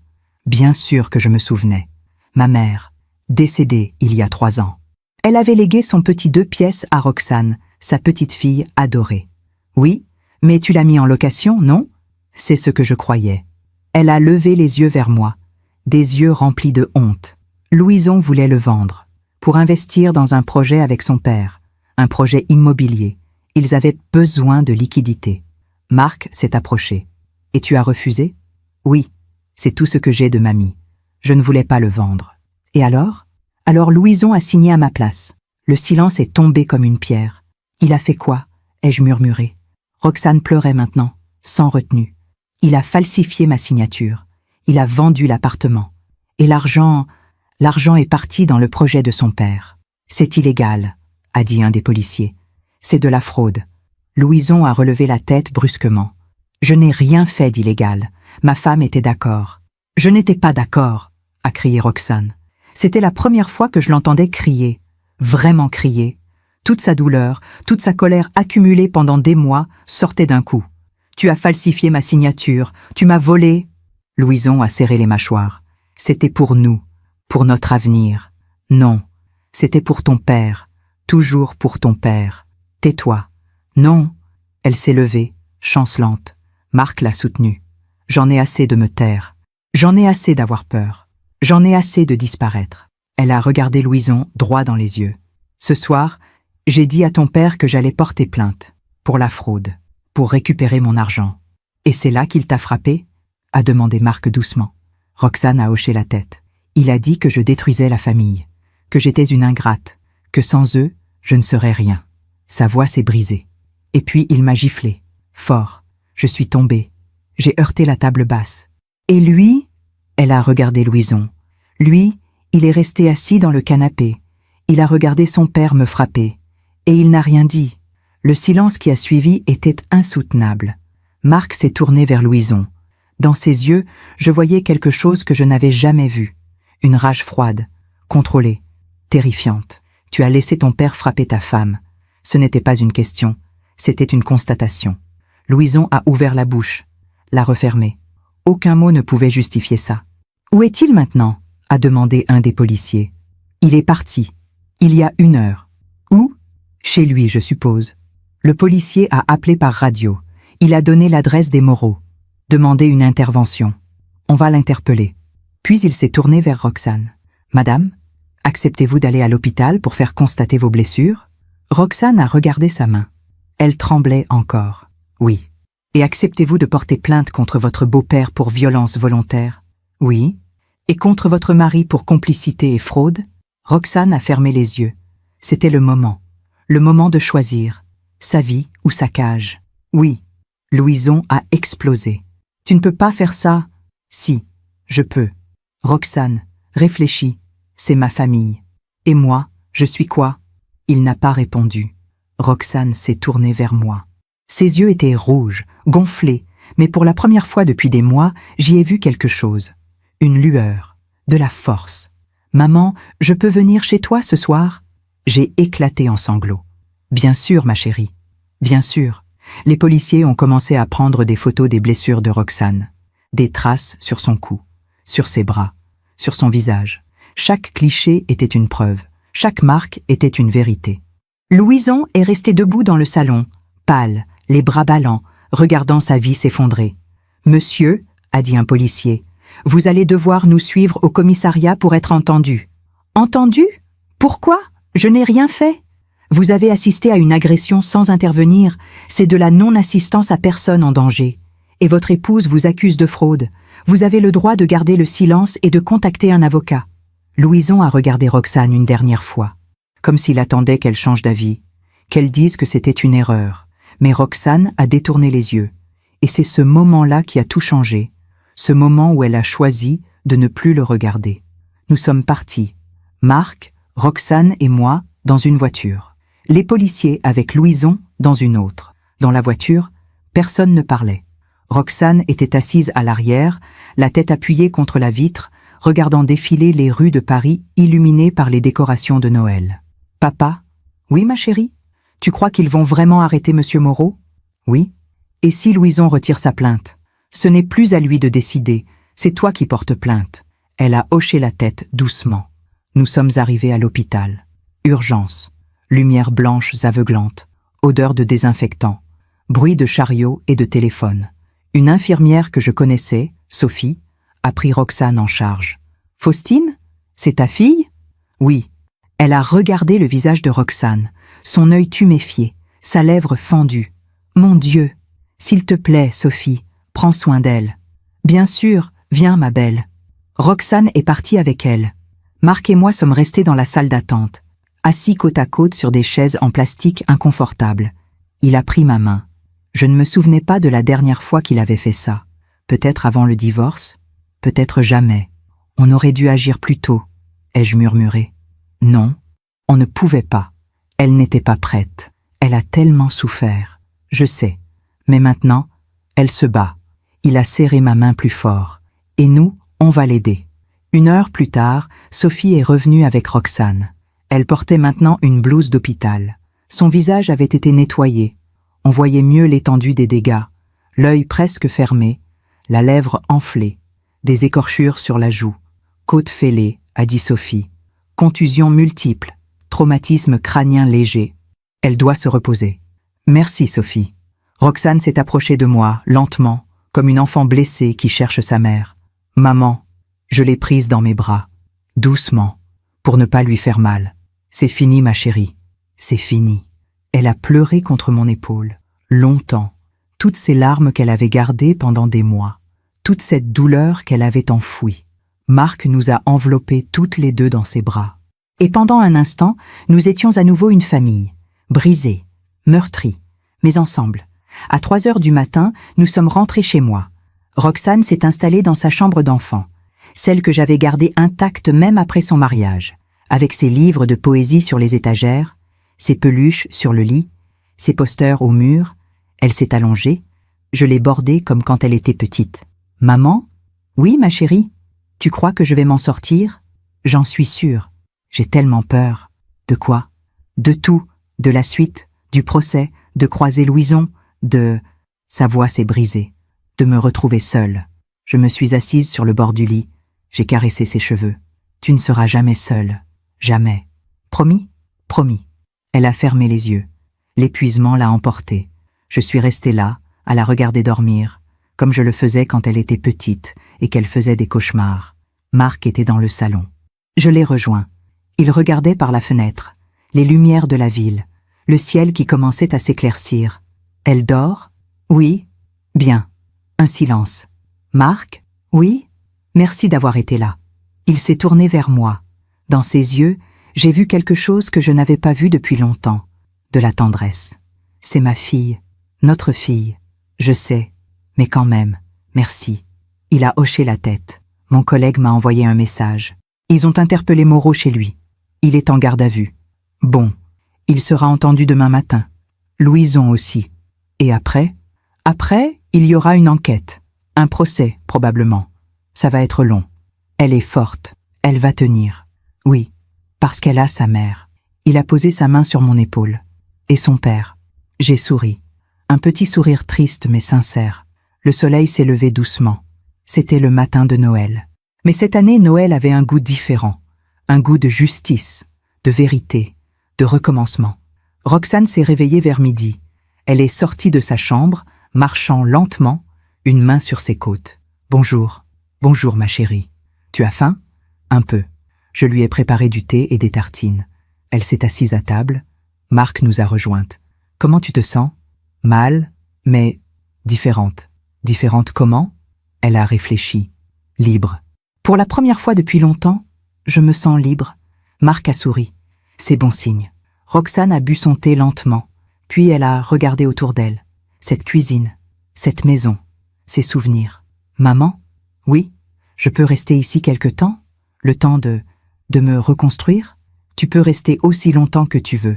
Bien sûr que je me souvenais. Ma mère, décédée il y a 3 ans. Elle avait légué son petit 2 pièces à Roxane, sa petite fille adorée. Oui, mais tu l'as mis en location, non? C'est ce que je croyais. Elle a levé les yeux vers moi, des yeux remplis de honte. Louison voulait le vendre, pour investir dans un projet avec son père, un projet immobilier. Ils avaient besoin de liquidités. Marc s'est approché. Et tu as refusé? Oui, c'est tout ce que j'ai de mamie. Je ne voulais pas le vendre. Et alors? Alors Louison a signé à ma place. Le silence est tombé comme une pierre. Il a fait quoi? Ai-je murmuré. Roxane pleurait maintenant, sans retenue. Il a falsifié ma signature. Il a vendu l'appartement. Et l'argent est parti dans le projet de son père. C'est illégal, a dit un des policiers. C'est de la fraude. Louison a relevé la tête brusquement. Je n'ai rien fait d'illégal. Ma femme était d'accord. Je n'étais pas d'accord, a crié Roxane. C'était la première fois que je l'entendais crier, vraiment crier. Toute sa douleur, toute sa colère accumulée pendant des mois sortait d'un coup. Tu as falsifié ma signature, tu m'as volé. Louison a serré les mâchoires. C'était pour nous, pour notre avenir. Non, c'était pour ton père, toujours pour ton père. Tais-toi. Non. Elle s'est levée, chancelante. Marc l'a soutenue. J'en ai assez de me taire. J'en ai assez d'avoir peur. J'en ai assez de disparaître. Elle a regardé Louison droit dans les yeux. Ce soir, j'ai dit à ton père que j'allais porter plainte, pour la fraude, pour récupérer mon argent. Et c'est là qu'il t'a frappé ? A demandé Marc doucement. Roxane a hoché la tête. Il a dit que je détruisais la famille, que j'étais une ingrate, que sans eux, je ne serais rien. Sa voix s'est brisée. Et puis il m'a giflé, fort. Je suis tombée. J'ai heurté la table basse. Et lui, elle a regardé Louison. Lui, il est resté assis dans le canapé. Il a regardé son père me frapper. Et il n'a rien dit. Le silence qui a suivi était insoutenable. Marc s'est tourné vers Louison. Dans ses yeux, je voyais quelque chose que je n'avais jamais vu. Une rage froide, contrôlée, terrifiante. Tu as laissé ton père frapper ta femme. Ce n'était pas une question, c'était une constatation. Louison a ouvert la bouche, l'a refermée. Aucun mot ne pouvait justifier ça. « Où est-il maintenant ?» a demandé un des policiers. « Il est parti. Il y a 1 heure. »« Où ?»« Chez lui, je suppose. » Le policier a appelé par radio. Il a donné l'adresse des Moreau. Demandé une intervention. On va l'interpeller. Puis il s'est tourné vers Roxane. « Madame, acceptez-vous d'aller à l'hôpital pour faire constater vos blessures ?» Roxane a regardé sa main. Elle tremblait encore. « Oui. »« Et acceptez-vous de porter plainte contre votre beau-père pour violence volontaire ?»« Oui. »« Et contre votre mari pour complicité et fraude ?» Roxane a fermé les yeux. C'était le moment de choisir, sa vie ou sa cage. « Oui. » Louison a explosé. « Tu ne peux pas faire ça ?»« Si, je peux. » Roxane, réfléchis, c'est ma famille. Et moi, je suis quoi ? Il n'a pas répondu. Roxane s'est tournée vers moi. Ses yeux étaient rouges, gonflés, mais pour la première fois depuis des mois, j'y ai vu quelque chose. Une lueur, de la force. « Maman, je peux venir chez toi ce soir ?» J'ai éclaté en sanglots. « Bien sûr, ma chérie. Bien sûr. » Les policiers ont commencé à prendre des photos des blessures de Roxane. Des traces sur son cou, sur ses bras, sur son visage. Chaque cliché était une preuve. Chaque marque était une vérité. Louison est restée debout dans le salon, pâle, les bras ballants, regardant sa vie s'effondrer. « Monsieur, » a dit un policier, « vous allez devoir nous suivre au commissariat pour être entendu. »« Entendu ? Pourquoi ? Je n'ai rien fait. » Vous avez assisté à une agression sans intervenir, c'est de la non-assistance à personne en danger. Et votre épouse vous accuse de fraude. Vous avez le droit de garder le silence et de contacter un avocat. Louison a regardé Roxane une dernière fois, comme s'il attendait qu'elle change d'avis, qu'elle dise que c'était une erreur. Mais Roxane a détourné les yeux. Et c'est ce moment-là qui a tout changé, ce moment où elle a choisi de ne plus le regarder. Nous sommes partis, Marc, Roxane et moi, dans une voiture. Les policiers avec Louison dans une autre. Dans la voiture, personne ne parlait. Roxane était assise à l'arrière, la tête appuyée contre la vitre, regardant défiler les rues de Paris illuminées par les décorations de Noël. « Papa ? Oui, ma chérie ? Tu crois qu'ils vont vraiment arrêter Monsieur Moreau ? Oui. Et si Louison retire sa plainte ? Ce n'est plus à lui de décider, c'est toi qui portes plainte. » Elle a hoché la tête doucement. Nous sommes arrivés à l'hôpital. Urgence. Lumières blanches aveuglantes, odeur de désinfectant, bruit de chariot et de téléphone. Une infirmière que je connaissais, Sophie, a pris Roxane en charge. « Faustine ? C'est ta fille ?» Oui. Elle a regardé le visage de Roxane, son œil tuméfié, sa lèvre fendue. « Mon Dieu ! S'il te plaît, Sophie, prends soin d'elle. »« Bien sûr, viens, ma belle. » Roxane est partie avec elle. Marc et moi sommes restés dans la salle d'attente, assis côte à côte sur des chaises en plastique inconfortables. Il a pris ma main. Je ne me souvenais pas de la dernière fois qu'il avait fait ça. Peut-être avant le divorce, peut-être jamais. On aurait dû agir plus tôt, ai-je murmuré. Non, on ne pouvait pas. Elle n'était pas prête. Elle a tellement souffert. Je sais. Mais maintenant, elle se bat. Il a serré ma main plus fort. Et nous, on va l'aider. 1 heure plus tard, Sophie est revenue avec Roxane. Elle portait maintenant une blouse d'hôpital. Son visage avait été nettoyé. On voyait mieux l'étendue des dégâts. L'œil presque fermé, la lèvre enflée, des écorchures sur la joue. Côte fêlée, a dit Sophie. Contusions multiples, traumatisme crânien léger. Elle doit se reposer. Merci, Sophie. Roxane s'est approchée de moi, lentement, comme une enfant blessée qui cherche sa mère. Maman, je l'ai prise dans mes bras, doucement, pour ne pas lui faire mal. C'est fini, ma chérie. C'est fini. Elle a pleuré contre mon épaule, longtemps. Toutes ces larmes qu'elle avait gardées pendant des mois. Toute cette douleur qu'elle avait enfouie. Marc nous a enveloppés toutes les deux dans ses bras. Et pendant un instant, nous étions à nouveau une famille, brisée, meurtrie, mais ensemble. À 3 heures du matin, nous sommes rentrés chez moi. Roxane s'est installée dans sa chambre d'enfant, celle que j'avais gardée intacte même après son mariage, avec ses livres de poésie sur les étagères, ses peluches sur le lit, ses posters au mur. Elle s'est allongée, je l'ai bordée comme quand elle était petite. « Maman ? Oui, ma chérie ? Tu crois que je vais m'en sortir ? J'en suis sûre. J'ai tellement peur. De quoi ? De tout, de la suite, du procès, de croiser Louison, de... » Sa voix s'est brisée. De me retrouver seule. Je me suis assise sur le bord du lit. J'ai caressé ses cheveux. « Tu ne seras jamais seule. Jamais. Promis ? Promis. » Elle a fermé les yeux. L'épuisement l'a emportée. Je suis restée là, à la regarder dormir, comme je le faisais quand elle était petite et qu'elle faisait des cauchemars. Marc était dans le salon. Je l'ai rejoint. Il regardait par la fenêtre, les lumières de la ville, le ciel qui commençait à s'éclaircir. « Elle dort ? Oui. Bien. » Un silence. « Marc ? Oui. Merci d'avoir été là. » Il s'est tourné vers moi. Dans ses yeux, j'ai vu quelque chose que je n'avais pas vu depuis longtemps. De la tendresse. C'est ma fille. Notre fille. Je sais. Mais quand même. Merci. Il a hoché la tête. Mon collègue m'a envoyé un message. Ils ont interpellé Moreau chez lui. Il est en garde à vue. Bon. Il sera entendu demain matin. Louison aussi. Et après ? Après, il y aura une enquête. Un procès, probablement. Ça va être long. Elle est forte. Elle va tenir. Oui. Parce qu'elle a sa mère. Il a posé sa main sur mon épaule. Et son père. J'ai souri. Un petit sourire triste mais sincère. Le soleil s'est levé doucement. C'était le matin de Noël. Mais cette année, Noël avait un goût différent. Un goût de justice, de vérité, de recommencement. Roxane s'est réveillée vers midi. Elle est sortie de sa chambre, marchant lentement, une main sur ses côtes. « Bonjour. Bonjour, ma chérie. Tu as faim ? » « Un peu. » Je lui ai préparé du thé et des tartines. Elle s'est assise à table. Marc nous a rejointes. « Comment tu te sens ? » « Mal, mais différente. » « Différente comment ? » Elle a réfléchi. « Libre. » Pour la première fois depuis longtemps, je me sens libre. Marc a souri. C'est bon signe. Roxane a bu son thé lentement, puis elle a regardé autour d'elle. Cette cuisine, cette maison, ces souvenirs. « Maman ? Oui ? Je peux rester ici quelque temps ? Le temps de me reconstruire ? Tu peux rester aussi longtemps que tu veux. »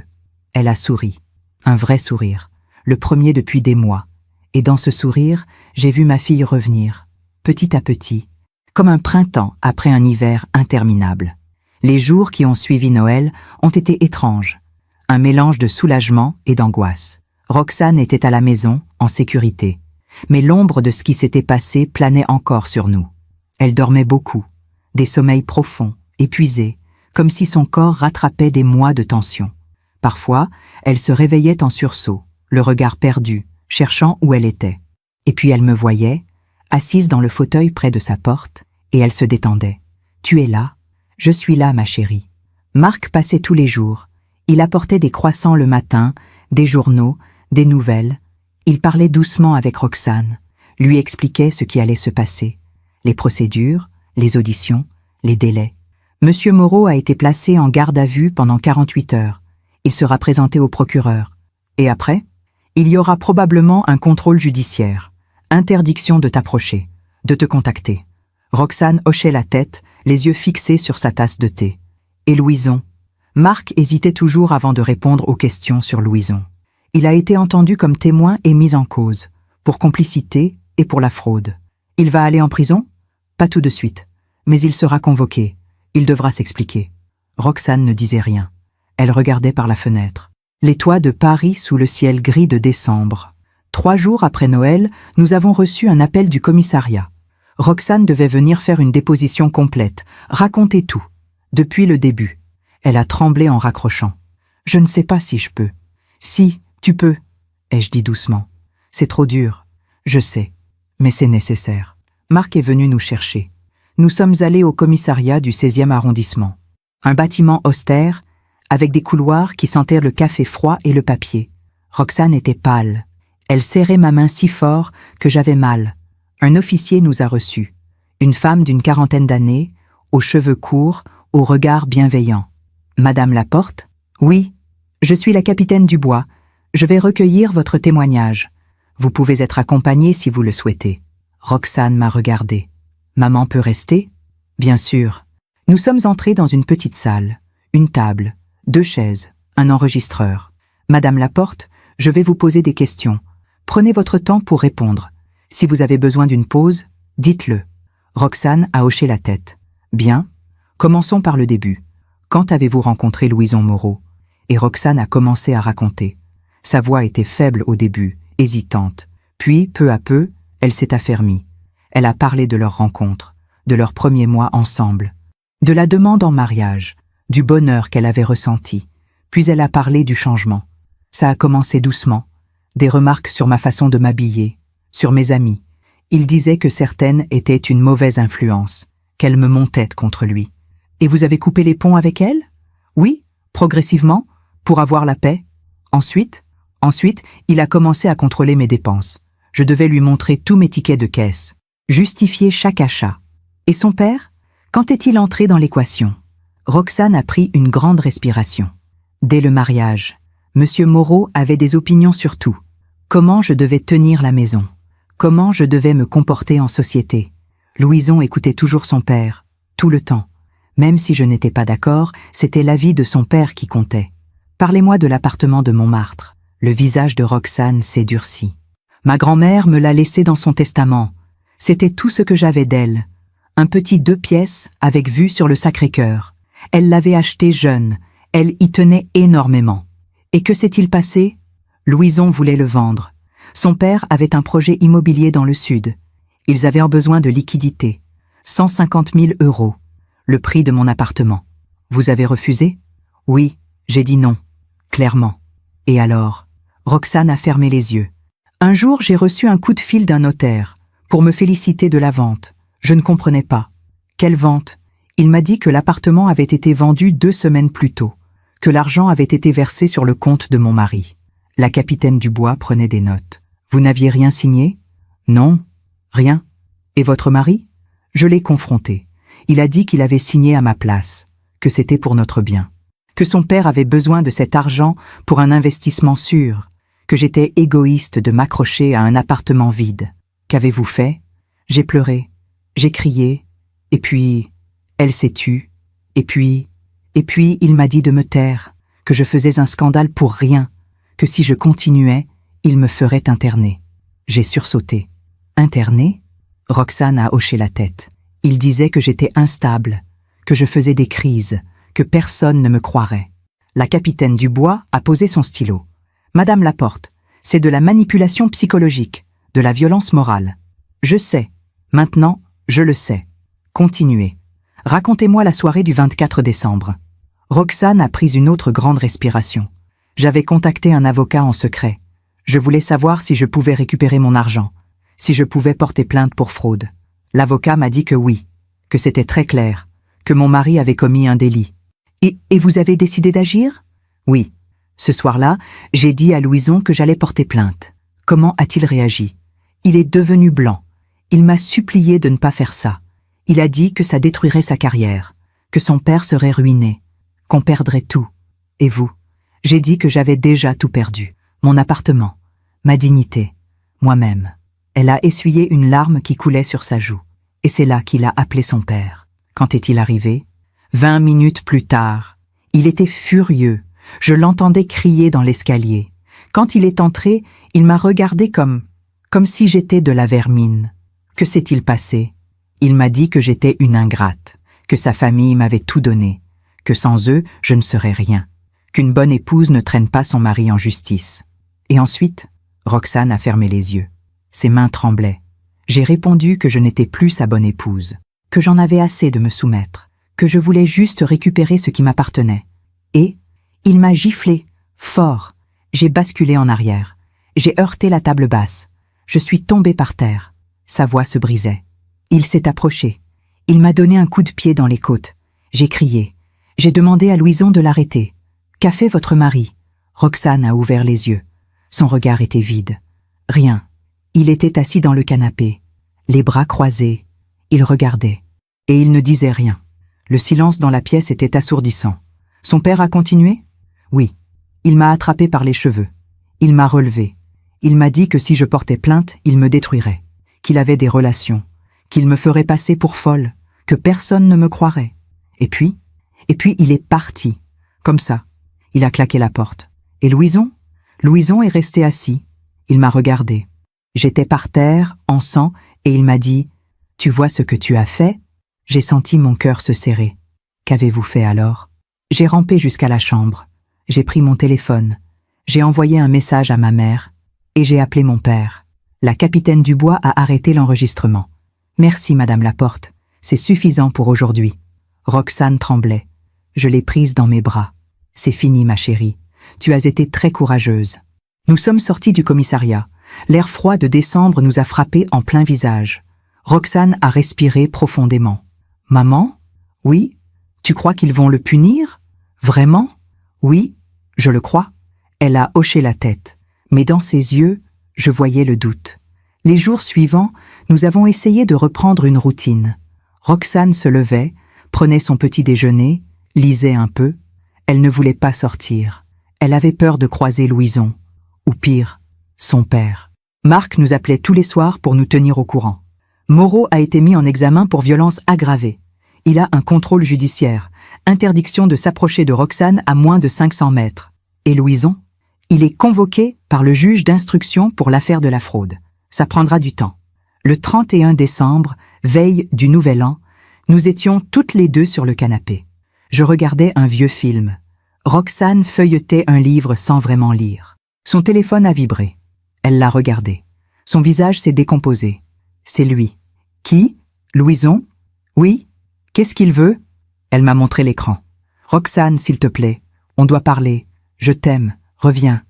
Elle a souri. Un vrai sourire. Le premier depuis des mois. Et dans ce sourire, j'ai vu ma fille revenir, petit à petit, comme un printemps après un hiver interminable. Les jours qui ont suivi Noël ont été étranges. Un mélange de soulagement et d'angoisse. Roxane était à la maison, en sécurité. Mais l'ombre de ce qui s'était passé planait encore sur nous. Elle dormait beaucoup, des sommeils profonds, épuisés, comme si son corps rattrapait des mois de tension. Parfois, elle se réveillait en sursaut, le regard perdu, cherchant où elle était. Et puis elle me voyait, assise dans le fauteuil près de sa porte, et elle se détendait. « Tu es là ? Je suis là, ma chérie. » Marc passait tous les jours. Il apportait des croissants le matin, des journaux, des nouvelles. Il parlait doucement avec Roxane, lui expliquait ce qui allait se passer, les procédures, les auditions, les délais. Monsieur Moreau a été placé en garde à vue pendant 48 heures. Il sera présenté au procureur. Et après ? Il y aura probablement un contrôle judiciaire. Interdiction de t'approcher, de te contacter. Roxane hochait la tête, les yeux fixés sur sa tasse de thé. Et Louison ? Marc hésitait toujours avant de répondre aux questions sur Louison. Il a été entendu comme témoin et mis en cause, pour complicité et pour la fraude. Il va aller en prison? Pas tout de suite. Mais il sera convoqué. Il devra s'expliquer. Roxane ne disait rien. Elle regardait par la fenêtre. Les toits de Paris sous le ciel gris de décembre. 3 jours après Noël, nous avons reçu un appel du commissariat. Roxane devait venir faire une déposition complète, raconter tout, depuis le début. Elle a tremblé en raccrochant. « Je ne sais pas si je peux. »« Si, tu peux, » ai-je dit doucement. « C'est trop dur. Je sais. Mais c'est nécessaire. » Marc est venu nous chercher. Nous sommes allés au commissariat du 16e arrondissement. Un bâtiment austère, avec des couloirs qui sentaient le café froid et le papier. Roxane était pâle. Elle serrait ma main si fort que j'avais mal. Un officier nous a reçus. Une femme d'une 40aine d'années, aux cheveux courts, au regard bienveillant. « Madame Laporte ? » ?»« Oui, je suis la capitaine Dubois. Je vais recueillir votre témoignage. Vous pouvez être accompagnée si vous le souhaitez. » Roxane m'a regardée. « Maman peut rester ?»« Bien sûr. » Nous sommes entrés dans une petite salle. Une table, 2 chaises, un enregistreur. « Madame Laporte, je vais vous poser des questions. Prenez votre temps pour répondre. Si vous avez besoin d'une pause, dites-le. » Roxane a hoché la tête. « Bien. Commençons par le début. Quand avez-vous rencontré Louison Moreau ?» Et Roxane a commencé à raconter. Sa voix était faible au début, hésitante. Puis, peu à peu, elle s'est affermie. Elle a parlé de leur rencontre, de leurs premiers mois ensemble, de la demande en mariage, du bonheur qu'elle avait ressenti. Puis elle a parlé du changement. Ça a commencé doucement. Des remarques sur ma façon de m'habiller, sur mes amis. Il disait que certaines étaient une mauvaise influence, qu'elles me montaient contre lui. « Et vous avez coupé les ponts avec elle ?»« Oui, progressivement, pour avoir la paix. Ensuite, il a commencé à contrôler mes dépenses. Je devais lui montrer tous mes tickets de caisse, justifier chaque achat. Et son père? Quand est-il entré dans l'équation ?» Roxane a pris une grande respiration. Dès le mariage, Monsieur Moreau avait des opinions sur tout. Comment je devais tenir la maison? Comment je devais me comporter en société? Louison écoutait toujours son père, tout le temps. Même si je n'étais pas d'accord, c'était l'avis de son père qui comptait. Parlez-moi de l'appartement de Montmartre. Le visage de Roxane s'est durci. Ma grand-mère me l'a laissé dans son testament. C'était tout ce que j'avais d'elle. Un petit 2 pièces avec vue sur le Sacré-Cœur. Elle l'avait acheté jeune. Elle y tenait énormément. Et que s'est-il passé? Louison voulait le vendre. Son père avait un projet immobilier dans le sud. Ils avaient besoin de liquidités. 150 000 €. Le prix de mon appartement. Vous avez refusé? Oui, j'ai dit non. Clairement. Et alors? Roxane a fermé les yeux. Un jour, j'ai reçu un coup de fil d'un notaire pour me féliciter de la vente. Je ne comprenais pas. Quelle vente? Il m'a dit que l'appartement avait été vendu 2 semaines plus tôt, que l'argent avait été versé sur le compte de mon mari. La capitaine Dubois prenait des notes. Vous n'aviez rien signé? Non, rien. Et votre mari? Je l'ai confronté. Il a dit qu'il avait signé à ma place, que c'était pour notre bien, que son père avait besoin de cet argent pour un investissement sûr, que j'étais égoïste de m'accrocher à un appartement vide. Qu'avez-vous fait? J'ai pleuré, j'ai crié, et puis, elle s'est tue, et puis il m'a dit de me taire, que je faisais un scandale pour rien, que si je continuais, il me ferait interner. J'ai sursauté. Interné? Roxane a hoché la tête. Il disait que j'étais instable, que je faisais des crises, que personne ne me croirait. La capitaine Dubois a posé son stylo. Madame Laporte, c'est de la manipulation psychologique, de la violence morale. Je sais. Maintenant, je le sais. Continuez. Racontez-moi la soirée du 24 décembre. Roxane a pris une autre grande respiration. J'avais contacté un avocat en secret. Je voulais savoir si je pouvais récupérer mon argent, si je pouvais porter plainte pour fraude. L'avocat m'a dit que oui, que c'était très clair, que mon mari avait commis un délit. Et vous avez décidé d'agir? Oui. Ce soir-là, j'ai dit à Louison que j'allais porter plainte. Comment a-t-il réagi? Il est devenu blanc. Il m'a supplié de ne pas faire ça. Il a dit que ça détruirait sa carrière, que son père serait ruiné, qu'on perdrait tout. Et vous? J'ai dit que j'avais déjà tout perdu. Mon appartement, ma dignité, moi-même. Elle a essuyé une larme qui coulait sur sa joue. Et c'est là qu'il a appelé son père. Quand est-il arrivé? 20 minutes plus tard. Il était furieux. Je l'entendais crier dans l'escalier. Quand il est entré, il m'a regardé comme comme si j'étais de la vermine. Que s'est-il passé? Il m'a dit que j'étais une ingrate, que sa famille m'avait tout donné, que sans eux, je ne serais rien, qu'une bonne épouse ne traîne pas son mari en justice. Et ensuite, Roxane a fermé les yeux. Ses mains tremblaient. J'ai répondu que je n'étais plus sa bonne épouse, que j'en avais assez de me soumettre, que je voulais juste récupérer ce qui m'appartenait. Et il m'a giflé, fort. J'ai basculé en arrière. J'ai heurté la table basse. Je suis tombée par terre. Sa voix se brisait. Il s'est approché. Il m'a donné un coup de pied dans les côtes. J'ai crié. J'ai demandé à Louison de l'arrêter. Qu'a fait votre mari? Roxane a ouvert les yeux. Son regard était vide. Rien. Il était assis dans le canapé, les bras croisés. Il regardait. Et il ne disait rien. Le silence dans la pièce était assourdissant. Son père a continué? Oui. Il m'a attrapé par les cheveux. Il m'a relevé. Il m'a dit que si je portais plainte, il me détruirait. Qu'il avait des relations. Qu'il me ferait passer pour folle. Que personne ne me croirait. Et puis il est parti. Comme ça. Il a claqué la porte. Et Louison? Louison est resté assis. Il m'a regardé. J'étais par terre, en sang, et il m'a dit « Tu vois ce que tu as fait ?» J'ai senti mon cœur se serrer. Qu'avez-vous fait alors? J'ai rampé jusqu'à la chambre. J'ai pris mon téléphone. J'ai envoyé un message à ma mère. Et j'ai appelé mon père. La capitaine Dubois a arrêté l'enregistrement. Merci, Madame Laporte. C'est suffisant pour aujourd'hui. Roxane tremblait. Je l'ai prise dans mes bras. C'est fini, ma chérie. Tu as été très courageuse. Nous sommes sortis du commissariat. L'air froid de décembre nous a frappés en plein visage. Roxane a respiré profondément. « Maman? Oui? Tu crois qu'ils vont le punir? Vraiment? Oui, je le crois. » Elle a hoché la tête. Mais dans ses yeux, je voyais le doute. Les jours suivants, nous avons essayé de reprendre une routine. Roxane se levait, prenait son petit déjeuner, lisait un peu. Elle ne voulait pas sortir. Elle avait peur de croiser Louison. Ou pire, son père. Marc nous appelait tous les soirs pour nous tenir au courant. Moreau a été mis en examen pour violence aggravée. Il a un contrôle judiciaire, interdiction de s'approcher de Roxane à moins de 500 mètres. Et Louison? Il est convoqué par le juge d'instruction pour l'affaire de la fraude. Ça prendra du temps. Le 31 décembre, veille du Nouvel An, nous étions toutes les deux sur le canapé. Je regardais un vieux film. Roxane feuilletait un livre sans vraiment lire. Son téléphone a vibré. Elle l'a regardé. Son visage s'est décomposé. C'est lui. Qui? Louison? Oui? Qu'est-ce qu'il veut? Elle m'a montré l'écran. Roxane, s'il te plaît, on doit parler. Je t'aime. Reviens.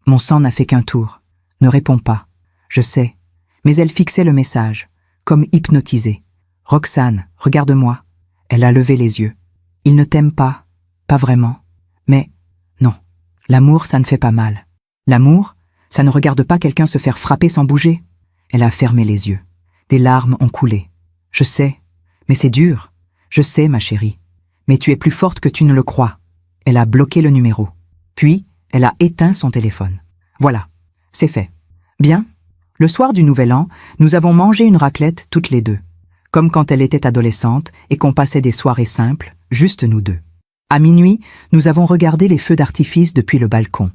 Mon sang n'a fait qu'un tour. Ne réponds pas. Je sais. Mais elle fixait le message, comme hypnotisée. Roxane, regarde-moi. Elle a levé les yeux. Il ne t'aime pas. Pas vraiment. Mais, non. L'amour, ça ne fait pas mal. L'amour, ça ne regarde pas quelqu'un se faire frapper sans bouger. Elle a fermé les yeux. Des larmes ont coulé. Je sais. Mais c'est dur. Je sais, ma chérie. Mais tu es plus forte que tu ne le crois. Elle a bloqué le numéro. Puis, elle a éteint son téléphone. Voilà. C'est fait. Bien. Le soir du Nouvel An, nous avons mangé une raclette toutes les deux. Comme quand elle était adolescente et qu'on passait des soirées simples, juste nous deux. À minuit, nous avons regardé les feux d'artifice depuis le balcon.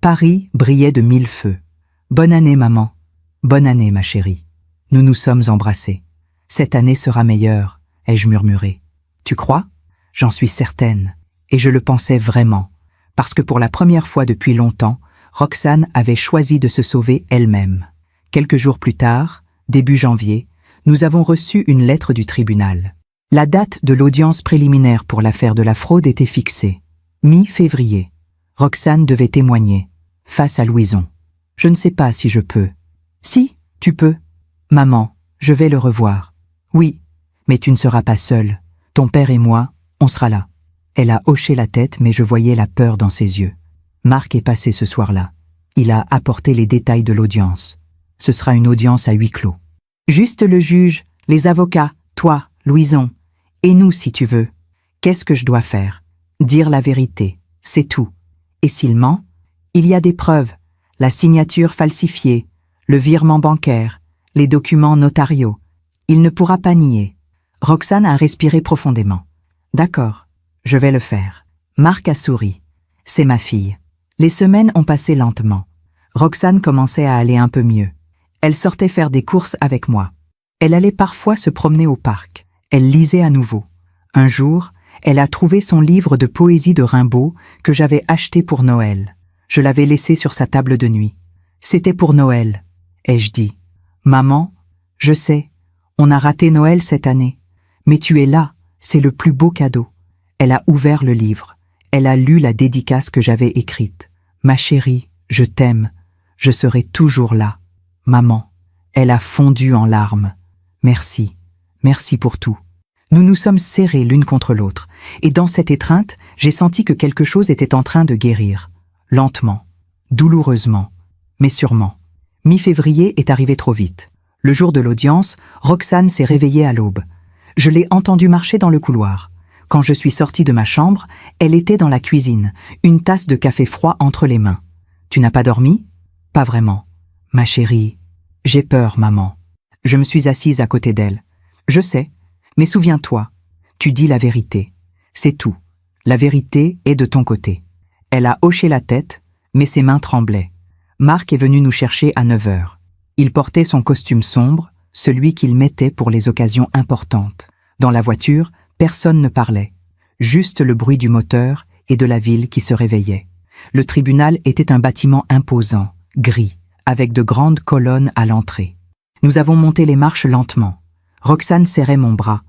Paris brillait de 1000 feux. Bonne année, maman. Bonne année, ma chérie. Nous nous sommes embrassés. Cette année sera meilleure, ai-je murmuré. Tu crois? J'en suis certaine. Et je le pensais vraiment. Parce que pour la première fois depuis longtemps, Roxane avait choisi de se sauver elle-même. Quelques jours plus tard, début janvier, nous avons reçu une lettre du tribunal. La date de l'audience préliminaire pour l'affaire de la fraude était fixée. Mi-février. Roxane devait témoigner, face à Louison. Je ne sais pas si je peux. Si, tu peux. Maman, je vais le revoir. Oui, mais tu ne seras pas seule. Ton père et moi, on sera là. Elle a hoché la tête, mais je voyais la peur dans ses yeux. Marc est passé ce soir-là. Il a apporté les détails de l'audience. Ce sera une audience à huis clos. Juste le juge, les avocats, toi, Louison, et nous si tu veux. Qu'est-ce que je dois faire? Dire la vérité, c'est tout. Et s'il ment? Il y a des preuves, la signature falsifiée, le virement bancaire, les documents notariaux. Il ne pourra pas nier. Roxane a respiré profondément. D'accord, je vais le faire. Marc a souri. C'est ma fille. Les semaines ont passé lentement. Roxane commençait à aller un peu mieux. Elle sortait faire des courses avec moi. Elle allait parfois se promener au parc. Elle lisait à nouveau. Un jour, elle a trouvé son livre de poésie de Rimbaud que j'avais acheté pour Noël. Je l'avais laissé sur sa table de nuit. C'était pour Noël, ai-je dit. Maman, je sais, on a raté Noël cette année. Mais tu es là, c'est le plus beau cadeau. Elle a ouvert le livre. Elle a lu la dédicace que j'avais écrite. Ma chérie, je t'aime. Je serai toujours là. Maman, elle a fondu en larmes. Merci, merci pour tout. Nous nous sommes serrés l'une contre l'autre, et dans cette étreinte, j'ai senti que quelque chose était en train de guérir. Lentement, douloureusement, mais sûrement. Mi-février est arrivé trop vite. Le jour de l'audience, Roxane s'est réveillée à l'aube. Je l'ai entendue marcher dans le couloir. Quand je suis sortie de ma chambre, elle était dans la cuisine, une tasse de café froid entre les mains. « Tu n'as pas dormi ?»« Pas vraiment. »« Ma chérie, j'ai peur, maman. » Je me suis assise à côté d'elle. « Je sais, mais souviens-toi, tu dis la vérité. C'est tout. La vérité est de ton côté. » Elle a hoché la tête, mais ses mains tremblaient. Marc est venu nous chercher à 9 heures. Il portait son costume sombre, celui qu'il mettait pour les occasions importantes. Dans la voiture, personne ne parlait. Juste le bruit du moteur et de la ville qui se réveillait. Le tribunal était un bâtiment imposant, gris, avec de grandes colonnes à l'entrée. Nous avons monté les marches lentement. Roxane serrait mon bras.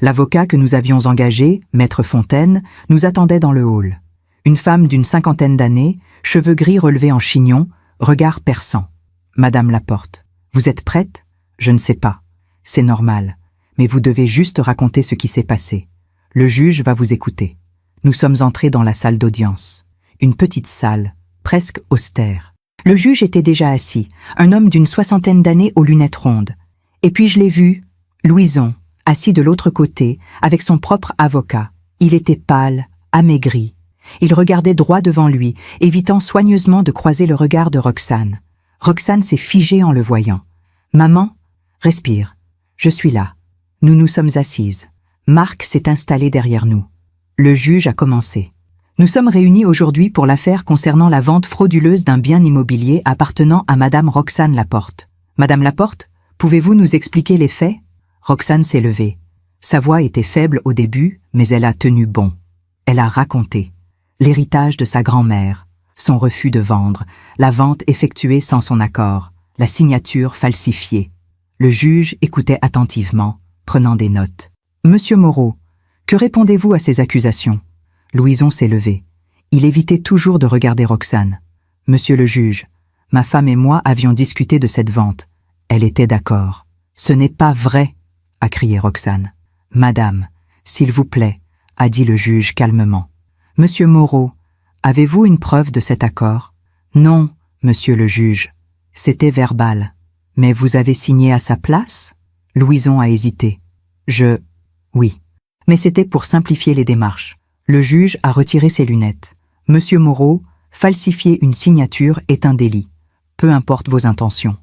L'avocat que nous avions engagé, Maître Fontaine, nous attendait dans le hall. Une femme d'une 50aine d'années, cheveux gris relevés en chignon, regard perçant. « Madame Laporte, vous êtes prête ? Je ne sais pas. C'est normal. Mais vous devez juste raconter ce qui s'est passé. Le juge va vous écouter. » Nous sommes entrés dans la salle d'audience. Une petite salle, presque austère. Le juge était déjà assis, un homme d'une 60aine d'années aux lunettes rondes. Et puis je l'ai vu, Louison, assis de l'autre côté, avec son propre avocat. Il était pâle, amaigri. Il regardait droit devant lui, évitant soigneusement de croiser le regard de Roxane. Roxane s'est figée en le voyant. « Maman, respire. Je suis là. » Nous nous sommes assises. Marc s'est installé derrière nous. Le juge a commencé. « Nous sommes réunis aujourd'hui pour l'affaire concernant la vente frauduleuse d'un bien immobilier appartenant à Madame Roxane Laporte. Madame Laporte, pouvez-vous nous expliquer les faits ?» Roxane s'est levée. Sa voix était faible au début, mais elle a tenu bon. Elle a raconté. L'héritage de sa grand-mère, son refus de vendre, la vente effectuée sans son accord, la signature falsifiée. Le juge écoutait attentivement, prenant des notes. « Monsieur Moreau, que répondez-vous à ces accusations ?» Louison s'est levé. Il évitait toujours de regarder Roxane. « Monsieur le juge, ma femme et moi avions discuté de cette vente. Elle était d'accord. »« Ce n'est pas vrai !» a crié Roxane. « Madame, s'il vous plaît, » a dit le juge calmement. « Monsieur Moreau, avez-vous une preuve de cet accord ?»« Non, monsieur le juge. C'était verbal. »« Mais vous avez signé à sa place ?» Louison a hésité. « Oui. Mais c'était pour simplifier les démarches. » Le juge a retiré ses lunettes. « Monsieur Moreau, falsifier une signature est un délit. Peu importe vos intentions. »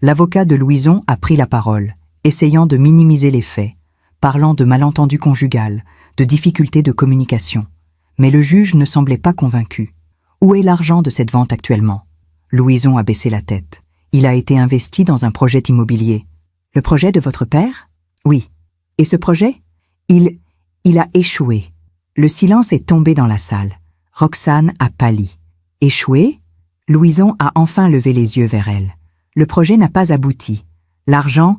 L'avocat de Louison a pris la parole, essayant de minimiser les faits, parlant de malentendus conjugal, de difficultés de communication. Mais le juge ne semblait pas convaincu. Où est l'argent de cette vente actuellement? Louison a baissé la tête. Il a été investi dans un projet immobilier. Le projet de votre père? Oui. Et ce projet? Il a échoué. Le silence est tombé dans la salle. Roxane a pâli. Échoué? Louison a enfin levé les yeux vers elle. Le projet n'a pas abouti. L'argent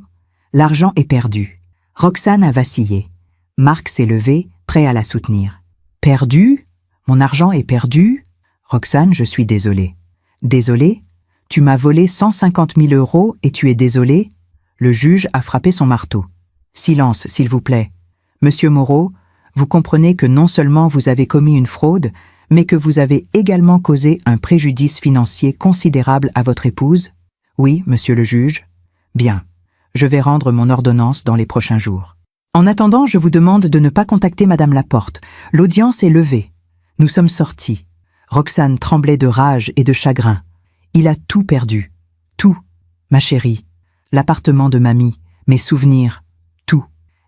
est perdu. Roxane a vacillé. Marc s'est levé, prêt à la soutenir. Perdu? Mon argent est perdu? Roxane, je suis désolée. Désolée? Tu m'as volé 150 000 € et tu es désolée? Le juge a frappé son marteau. Silence, s'il vous plaît. Monsieur Moreau, vous comprenez que non seulement vous avez commis une fraude, mais que vous avez également causé un préjudice financier considérable à votre épouse? Oui, monsieur le juge. Bien. Je vais rendre mon ordonnance dans les prochains jours. En attendant, je vous demande de ne pas contacter Madame Laporte. L'audience est levée. Nous sommes sortis. Roxane tremblait de rage et de chagrin. Il a tout perdu. Tout. Ma chérie. L'appartement de mamie. Mes souvenirs. Tout.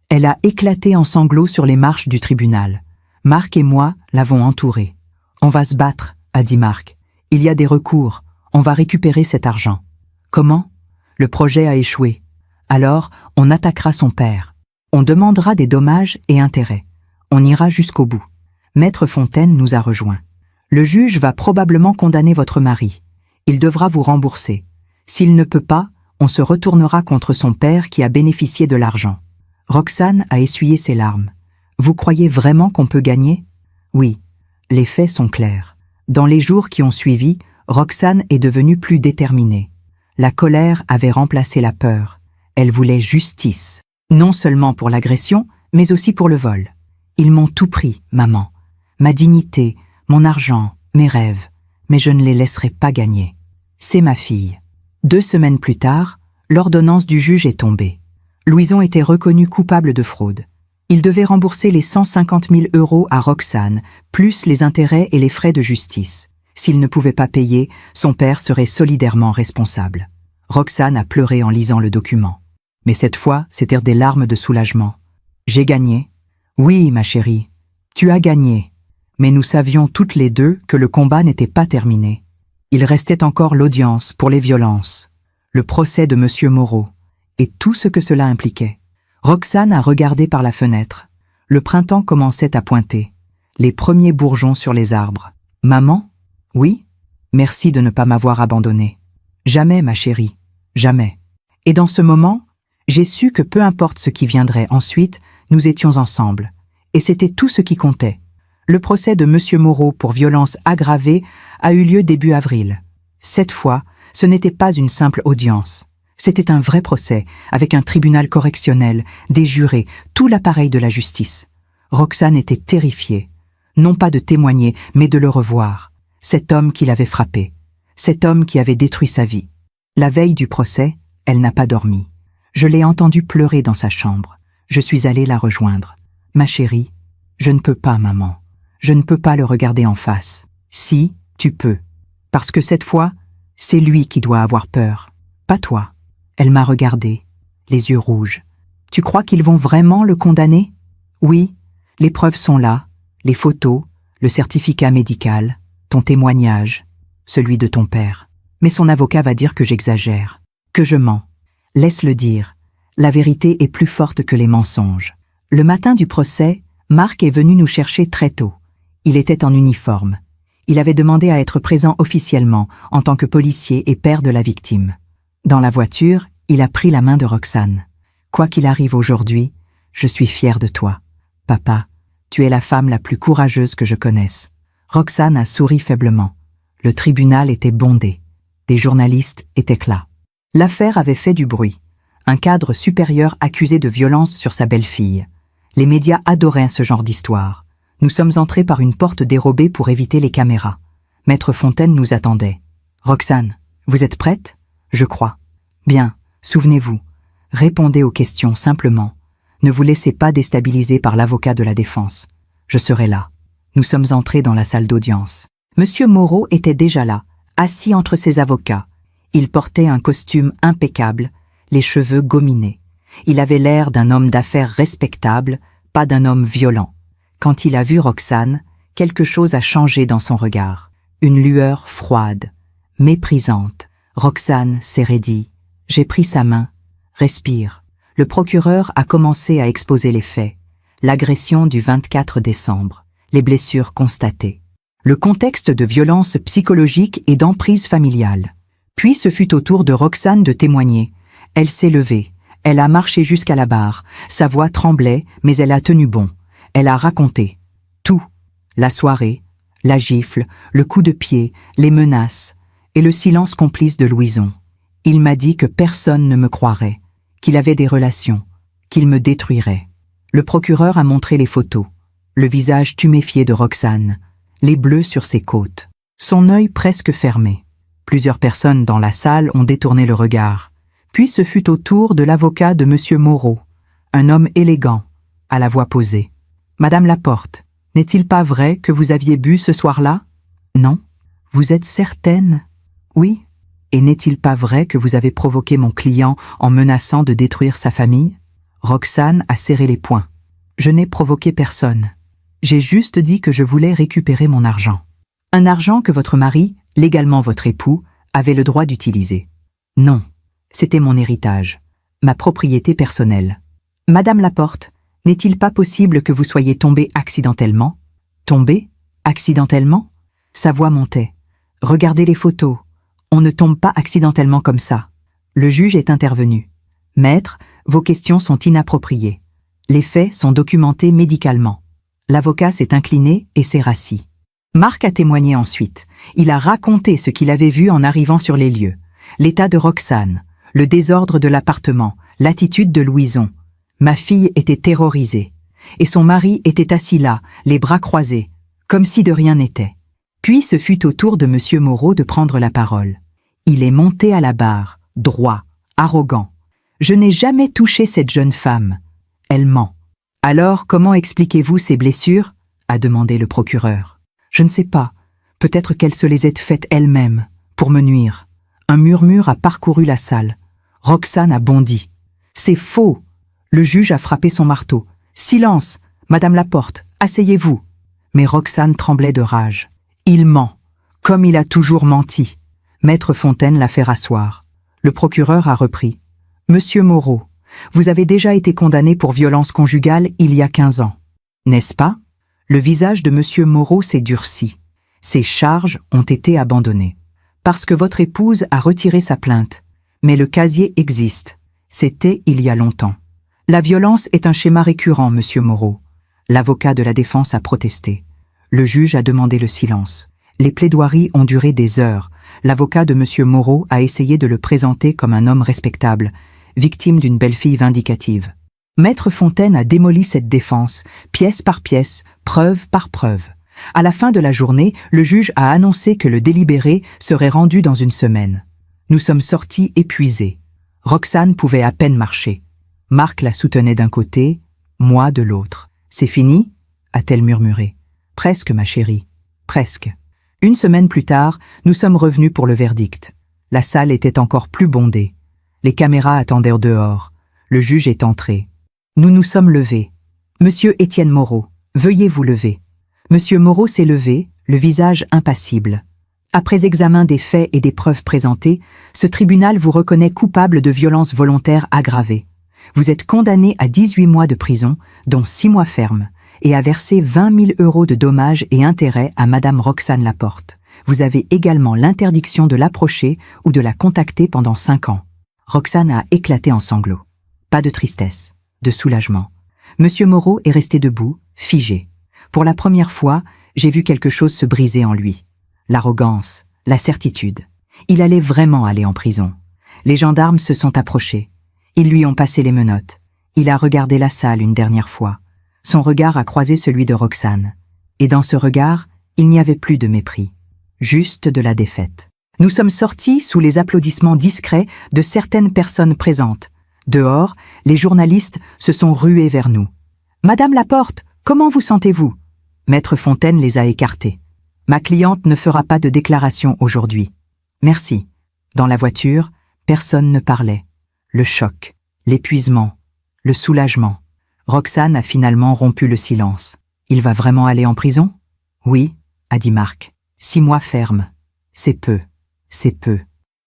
Elle a éclaté en sanglots sur les marches du tribunal. Marc et moi l'avons entourée. On va se battre, a dit Marc. Il y a des recours. On va récupérer cet argent. Comment? Le projet a échoué. Alors, on attaquera son père. On demandera des dommages et intérêts. On ira jusqu'au bout. Maître Fontaine nous a rejoints. Le juge va probablement condamner votre mari. Il devra vous rembourser. S'il ne peut pas, on se retournera contre son père qui a bénéficié de l'argent. Roxane a essuyé ses larmes. Vous croyez vraiment qu'on peut gagner? Oui, les faits sont clairs. Dans les jours qui ont suivi, Roxane est devenue plus déterminée. La colère avait remplacé la peur. Elle voulait justice. Non seulement pour l'agression, mais aussi pour le vol. Ils m'ont tout pris, maman. Ma dignité, mon argent, mes rêves. Mais je ne les laisserai pas gagner. C'est ma fille. 2 semaines plus tard, l'ordonnance du juge est tombée. Louison était reconnu coupable de fraude. Il devait rembourser les 150 000 € à Roxane, plus les intérêts et les frais de justice. S'il ne pouvait pas payer, son père serait solidairement responsable. Roxane a pleuré en lisant le document. Mais cette fois, c'étaient des larmes de soulagement. J'ai gagné. Oui, ma chérie, tu as gagné. Mais nous savions toutes les deux que le combat n'était pas terminé. Il restait encore l'audience pour les violences, le procès de Monsieur Moreau, et tout ce que cela impliquait. Roxane a regardé par la fenêtre. Le printemps commençait à pointer. Les premiers bourgeons sur les arbres. Maman? Oui? Merci de ne pas m'avoir abandonnée. Jamais, ma chérie, jamais. Et dans ce moment, j'ai su que peu importe ce qui viendrait ensuite, nous étions ensemble. Et c'était tout ce qui comptait. Le procès de Monsieur Moreau pour violence aggravée a eu lieu début avril. Cette fois, ce n'était pas une simple audience. C'était un vrai procès, avec un tribunal correctionnel, des jurés, tout l'appareil de la justice. Roxane était terrifiée. Non pas de témoigner, mais de le revoir. Cet homme qui l'avait frappé. Cet homme qui avait détruit sa vie. La veille du procès, elle n'a pas dormi. Je l'ai entendue pleurer dans sa chambre. Je suis allée la rejoindre. Ma chérie, je ne peux pas, maman. Je ne peux pas le regarder en face. Si, tu peux. Parce que cette fois, c'est lui qui doit avoir peur, pas toi. Elle m'a regardée, les yeux rouges. Tu crois qu'ils vont vraiment le condamner? Oui, les preuves sont là, les photos, le certificat médical, ton témoignage, celui de ton père. Mais son avocat va dire que j'exagère, que je mens. Laisse-le dire. La vérité est plus forte que les mensonges. Le matin du procès, Marc est venu nous chercher très tôt. Il était en uniforme. Il avait demandé à être présent officiellement en tant que policier et père de la victime. Dans la voiture, il a pris la main de Roxane. Quoi qu'il arrive aujourd'hui, je suis fière de toi. Papa, tu es la femme la plus courageuse que je connaisse. Roxane a souri faiblement. Le tribunal était bondé. Des journalistes étaient là. L'affaire avait fait du bruit. Un cadre supérieur accusé de violence sur sa belle-fille. Les médias adoraient ce genre d'histoire. Nous sommes entrés par une porte dérobée pour éviter les caméras. Maître Fontaine nous attendait. « Roxane, vous êtes prête ?» « Je crois. » « Bien, souvenez-vous. Répondez aux questions simplement. Ne vous laissez pas déstabiliser par l'avocat de la défense. Je serai là. » Nous sommes entrés dans la salle d'audience. Monsieur Moreau était déjà là, assis entre ses avocats. Il portait un costume impeccable, les cheveux gominés. Il avait l'air d'un homme d'affaires respectable, pas d'un homme violent. Quand il a vu Roxane, quelque chose a changé dans son regard. Une lueur froide, méprisante. Roxane s'est raidie. J'ai pris sa main. Respire. Le procureur a commencé à exposer les faits. L'agression du 24 décembre. Les blessures constatées. Le contexte de violence psychologique et d'emprise familiale. Puis ce fut au tour de Roxane de témoigner. Elle s'est levée. Elle a marché jusqu'à la barre. Sa voix tremblait, mais elle a tenu bon. Elle a raconté. Tout. La soirée, la gifle, le coup de pied, les menaces, et le silence complice de Louison. Il m'a dit que personne ne me croirait, qu'il avait des relations, qu'il me détruirait. Le procureur a montré les photos, le visage tuméfié de Roxane, les bleus sur ses côtes, son œil presque fermé. Plusieurs personnes dans la salle ont détourné le regard. Puis ce fut au tour de l'avocat de Monsieur Moreau, un homme élégant, à la voix posée. « Madame Laporte, n'est-il pas vrai que vous aviez bu ce soir-là? » « Non. »« Vous êtes certaine? » »« Oui. » « Et n'est-il pas vrai que vous avez provoqué mon client en menaçant de détruire sa famille? » Roxane a serré les poings. « Je n'ai provoqué personne. J'ai juste dit que je voulais récupérer mon argent. Un argent que votre mari, légalement votre époux, avait le droit d'utiliser. » « Non. C'était mon héritage, ma propriété personnelle. Madame Laporte, n'est-il pas possible que vous soyez tombée accidentellement? Tombée? Accidentellement? Sa voix montait. Regardez les photos. On ne tombe pas accidentellement comme ça. Le juge est intervenu. Maître, vos questions sont inappropriées. Les faits sont documentés médicalement. L'avocat s'est incliné et s'est rassis. Marc a témoigné ensuite. Il a raconté ce qu'il avait vu en arrivant sur les lieux. L'état de Roxane, le désordre de l'appartement, l'attitude de Louison. Ma fille était terrorisée. Et son mari était assis là, les bras croisés, comme si de rien n'était. Puis ce fut au tour de M. Moreau de prendre la parole. Il est monté à la barre, droit, arrogant. Je n'ai jamais touché cette jeune femme. Elle ment. Alors, comment expliquez-vous ces blessures? A demandé le procureur. Je ne sais pas. Peut-être qu'elle se les est faites elle-même, pour me nuire. Un murmure a parcouru la salle. Roxane a bondi. C'est faux. Le juge a frappé son marteau. Silence, Madame Laporte, asseyez-vous. Mais Roxane tremblait de rage. Il ment, comme il a toujours menti. Maître Fontaine l'a fait rasseoir. Le procureur a repris. Monsieur Moreau, vous avez déjà été condamné pour violence conjugale il y a 15 ans. N'est-ce pas? Le visage de Monsieur Moreau s'est durci. Ses charges ont été abandonnées. Parce que votre épouse a retiré sa plainte. Mais le casier existe. C'était il y a longtemps. La violence est un schéma récurrent, Monsieur Moreau. L'avocat de la défense a protesté. Le juge a demandé le silence. Les plaidoiries ont duré des heures. L'avocat de Monsieur Moreau a essayé de le présenter comme un homme respectable, victime d'une belle-fille vindicative. Maître Fontaine a démoli cette défense, pièce par pièce, preuve par preuve. À la fin de la journée, le juge a annoncé que le délibéré serait rendu dans une semaine. Nous sommes sortis épuisés. Roxane pouvait à peine marcher. Marc la soutenait d'un côté, moi de l'autre. « C'est fini » a-t-elle murmuré. « Presque, ma chérie, presque. » Une semaine plus tard, nous sommes revenus pour le verdict. La salle était encore plus bondée. Les caméras attendaient dehors. Le juge est entré. Nous nous sommes levés. « Monsieur Étienne Moreau, veuillez vous lever. » Monsieur Moreau s'est levé, le visage impassible. Après examen des faits et des preuves présentées, ce tribunal vous reconnaît coupable de violence volontaire aggravée. Vous êtes condamné à 18 mois de prison, dont 6 mois fermes, et à verser 20 000 € de dommages et intérêts à Madame Roxane Laporte. Vous avez également l'interdiction de l'approcher ou de la contacter pendant 5 ans. Roxane a éclaté en sanglots. Pas de tristesse, de soulagement. Monsieur Moreau est resté debout, figé. Pour la première fois, j'ai vu quelque chose se briser en lui. L'arrogance, la certitude. Il allait vraiment aller en prison. Les gendarmes se sont approchés. Ils lui ont passé les menottes. Il a regardé la salle une dernière fois. Son regard a croisé celui de Roxane. Et dans ce regard, il n'y avait plus de mépris. Juste de la défaite. Nous sommes sortis sous les applaudissements discrets de certaines personnes présentes. Dehors, les journalistes se sont rués vers nous. « Madame Laporte, comment vous sentez-vous » Maître Fontaine les a écartés. « Ma cliente ne fera pas de déclaration aujourd'hui. » Merci. Dans la voiture, personne ne parlait. Le choc, l'épuisement, le soulagement. Roxane a finalement rompu le silence. « Il va vraiment aller en prison ?» « Oui, » a dit Marc. 6 mois ferme. C'est peu, c'est peu.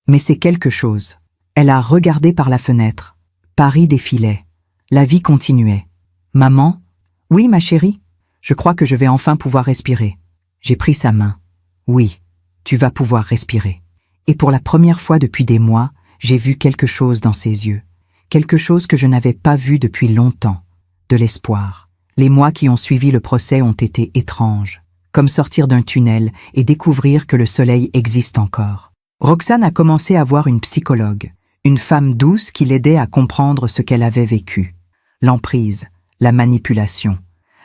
Mais c'est quelque chose. Elle a regardé par la fenêtre. Paris défilait. La vie continuait. « Maman ?»« Oui, ma chérie. Je crois que je vais enfin pouvoir respirer. » J'ai pris sa main. « Oui, tu vas pouvoir respirer. » Et pour la première fois depuis des mois, j'ai vu quelque chose dans ses yeux. Quelque chose que je n'avais pas vu depuis longtemps. De l'espoir. Les mois qui ont suivi le procès ont été étranges. Comme sortir d'un tunnel et découvrir que le soleil existe encore. Roxane a commencé à voir une psychologue. Une femme douce qui l'aidait à comprendre ce qu'elle avait vécu. L'emprise, la manipulation,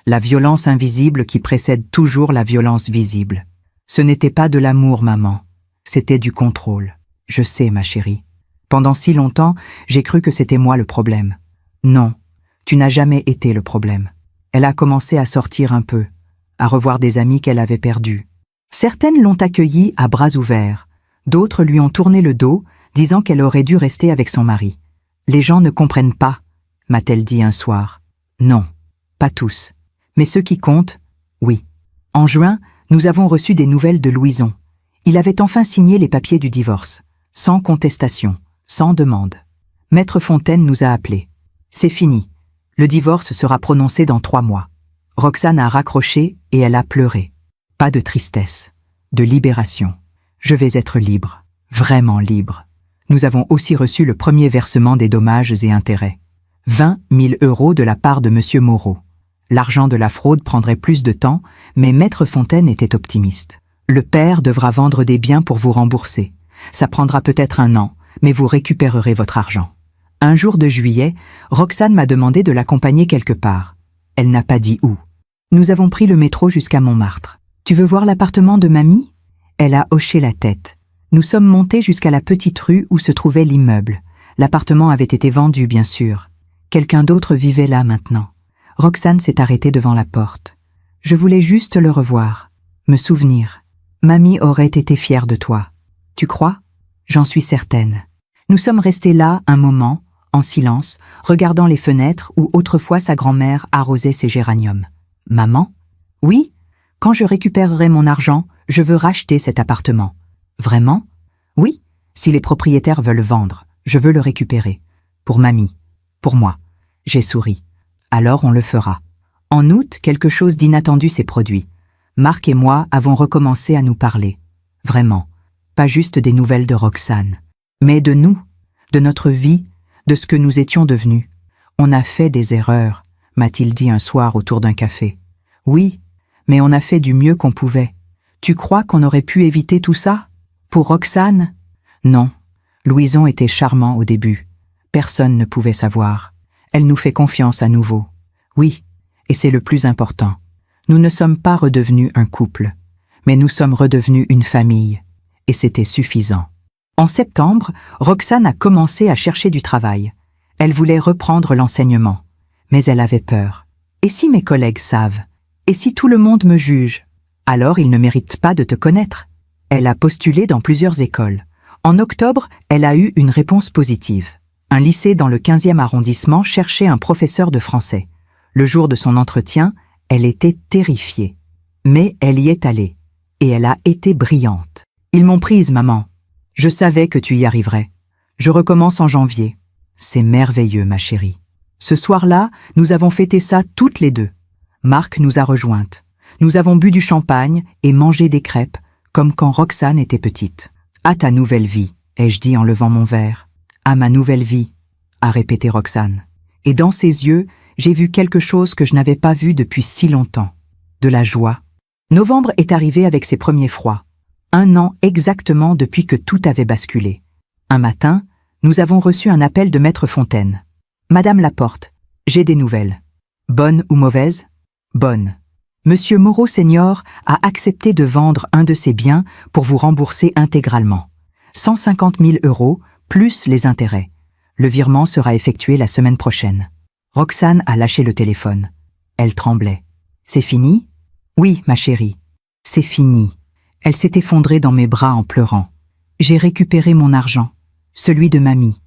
la violence invisible qui précède toujours la violence visible. Ce n'était pas de l'amour, maman. C'était du contrôle. Je sais, ma chérie. Pendant si longtemps, j'ai cru que c'était moi le problème. Non, tu n'as jamais été le problème. Elle a commencé à sortir un peu, à revoir des amis qu'elle avait perdus. Certaines l'ont accueillie à bras ouverts. D'autres lui ont tourné le dos, disant qu'elle aurait dû rester avec son mari. « Les gens ne comprennent pas », m'a-t-elle dit un soir. Non, pas tous. Mais ceux qui comptent, oui. En juin, nous avons reçu des nouvelles de Louison. Il avait enfin signé les papiers du divorce, sans contestation, sans demande. Maître Fontaine nous a appelés. C'est fini. Le divorce sera prononcé dans 3 mois. Roxane a raccroché et elle a pleuré. Pas de tristesse, de libération. Je vais être libre, vraiment libre. Nous avons aussi reçu le premier versement des dommages et intérêts. 20 000 € de la part de M. Moreau. L'argent de la fraude prendrait plus de temps, mais Maître Fontaine était optimiste. Le père devra vendre des biens pour vous rembourser. Ça prendra peut-être 1 an, mais vous récupérerez votre argent. Un jour de juillet, Roxane m'a demandé de l'accompagner quelque part. Elle n'a pas dit où. Nous avons pris le métro jusqu'à Montmartre. Tu veux voir l'appartement de mamie? Elle a hoché la tête. Nous sommes montés jusqu'à la petite rue où se trouvait l'immeuble. L'appartement avait été vendu, bien sûr. Quelqu'un d'autre vivait là maintenant. Roxane s'est arrêtée devant la porte. Je voulais juste le revoir, me souvenir. Mamie aurait été fière de toi. Tu crois? J'en suis certaine. Nous sommes restés là un moment, en silence, regardant les fenêtres où autrefois sa grand-mère arrosait ses géraniums. Maman? Oui, quand je récupérerai mon argent, je veux racheter cet appartement. Vraiment? Oui, si les propriétaires veulent vendre, je veux le récupérer. Pour mamie. Pour moi. J'ai souri. Alors on le fera. En août, quelque chose d'inattendu s'est produit. Marc et moi avons recommencé à nous parler. Vraiment. Pas juste des nouvelles de Roxane. Mais de nous, de notre vie, de ce que nous étions devenus. On a fait des erreurs, m'a-t-il dit un soir autour d'un café. Oui, mais on a fait du mieux qu'on pouvait. Tu crois qu'on aurait pu éviter tout ça? Pour Roxane? Non. Louison était charmant au début. Personne ne pouvait savoir. Elle nous fait confiance à nouveau. Oui, et c'est le plus important. Nous ne sommes pas redevenus un couple, mais nous sommes redevenus une famille. Et c'était suffisant. En septembre, Roxane a commencé à chercher du travail. Elle voulait reprendre l'enseignement, mais elle avait peur. Et si mes collègues savent? Et si tout le monde me juge? Alors ils ne méritent pas de te connaître. Elle a postulé dans plusieurs écoles. En octobre, elle a eu une réponse positive. Un lycée dans le 15e arrondissement cherchait un professeur de français. Le jour de son entretien, elle était terrifiée. Mais elle y est allée. Et elle a été brillante. Ils m'ont prise, maman. Je savais que tu y arriverais. Je recommence en janvier. C'est merveilleux, ma chérie. Ce soir-là, nous avons fêté ça toutes les deux. Marc nous a rejointes. Nous avons bu du champagne et mangé des crêpes, comme quand Roxane était petite. À ta nouvelle vie, ai-je dit en levant mon verre. À ma nouvelle vie, a répété Roxane. Et dans ses yeux, j'ai vu quelque chose que je n'avais pas vu depuis si longtemps. De la joie. Novembre est arrivé avec ses premiers froids. 1 an exactement depuis que tout avait basculé. Un matin, nous avons reçu un appel de Maître Fontaine. Madame Laporte, j'ai des nouvelles. Bonnes ou mauvaises? Bonnes. Monsieur Moreau Senior a accepté de vendre un de ses biens pour vous rembourser intégralement. 150 000 € plus les intérêts. Le virement sera effectué la semaine prochaine. Roxane a lâché le téléphone. Elle tremblait. C'est fini? Oui, ma chérie. C'est fini. Elle s'est effondrée dans mes bras en pleurant. J'ai récupéré mon argent, celui de mamie.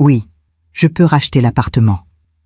Oui, je peux racheter l'appartement.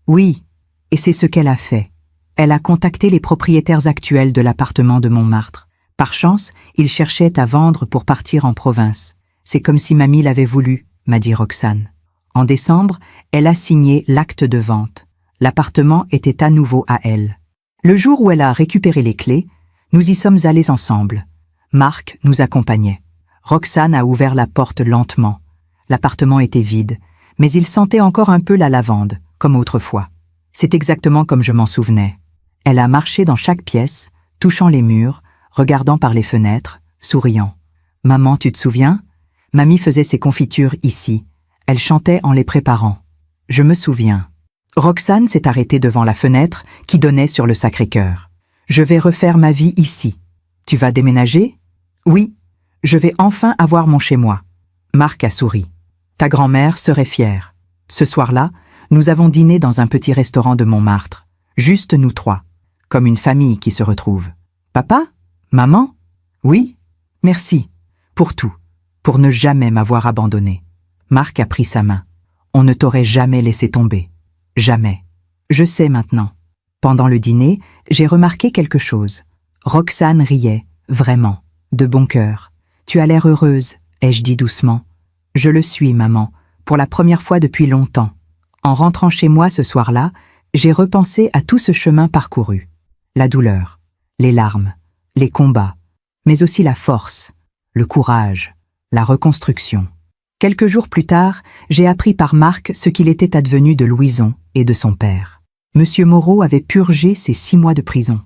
Oui, et c'est ce qu'elle a fait. Elle a contacté les propriétaires actuels de l'appartement de Montmartre. Par chance, ils cherchaient à vendre pour partir en province. C'est comme si mamie l'avait voulu, m'a dit Roxane. En décembre, elle a signé l'acte de vente. L'appartement était à nouveau à elle. Le jour où elle a récupéré les clés, nous y sommes allés ensemble. Marc nous accompagnait. Roxane a ouvert la porte lentement. L'appartement était vide, mais il sentait encore un peu la lavande, comme autrefois. C'est exactement comme je m'en souvenais. Elle a marché dans chaque pièce, touchant les murs, regardant par les fenêtres, souriant. « Maman, tu te souviens? Mamie faisait ses confitures ici. Elle chantait en les préparant. Je me souviens. » Roxane s'est arrêtée devant la fenêtre qui donnait sur le Sacré-Cœur. « Je vais refaire ma vie ici. Tu vas déménager? » « Oui, je vais enfin avoir mon chez-moi. » Marc a souri. « Ta grand-mère serait fière. » Ce soir-là, nous avons dîné dans un petit restaurant de Montmartre. Juste nous 3. Comme une famille qui se retrouve. « Papa? Maman? » « Oui, merci. Pour tout. Pour ne jamais m'avoir abandonné. » Marc a pris sa main. « On ne t'aurait jamais laissé tomber. Jamais. Je sais maintenant. » Pendant le dîner, j'ai remarqué quelque chose. Roxane riait, vraiment. De bon cœur. « Tu as l'air heureuse, ai-je dit doucement. »« Je le suis, maman. pour la première fois depuis longtemps. En rentrant chez moi ce soir-là, j'ai repensé à tout ce chemin parcouru. La douleur, les larmes, les combats, mais aussi la force, le courage, la reconstruction. Quelques jours plus tard, j'ai appris par Marc ce qu'il était advenu de Louison et de son père. Monsieur Moreau avait purgé ses 6 mois de prison.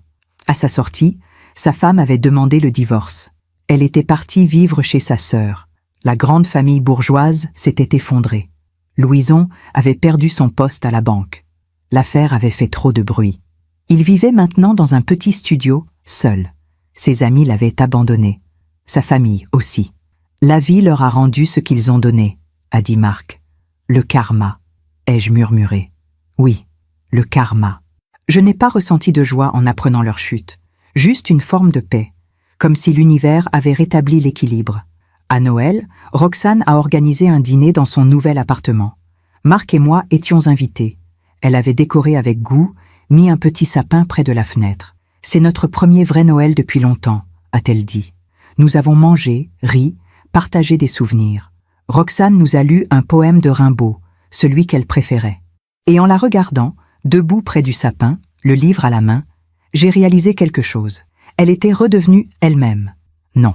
À sa sortie, sa femme avait demandé le divorce. Elle était partie vivre chez sa sœur. La grande famille bourgeoise s'était effondrée. Louison avait perdu son poste à la banque. L'affaire avait fait trop de bruit. Il vivait maintenant dans un petit studio, seul. Ses amis l'avaient abandonné. Sa famille aussi. La vie leur a rendu ce qu'ils ont donné, a dit Marc. Le karma, ai-je murmuré. Oui, le karma. Je n'ai pas ressenti de joie en apprenant leur chute, juste une forme de paix, comme si l'univers avait rétabli l'équilibre. À Noël, Roxane a organisé un dîner dans son nouvel appartement. Marc et moi étions invités. Elle avait décoré avec goût, mis un petit sapin près de la fenêtre. C'est notre premier vrai Noël depuis longtemps, a-t-elle dit. Nous avons mangé, ri, partagé des souvenirs. Roxane nous a lu un poème de Rimbaud, celui qu'elle préférait. Et en la regardant, debout près du sapin, le livre à la main, j'ai réalisé quelque chose. Elle était redevenue elle-même. Non,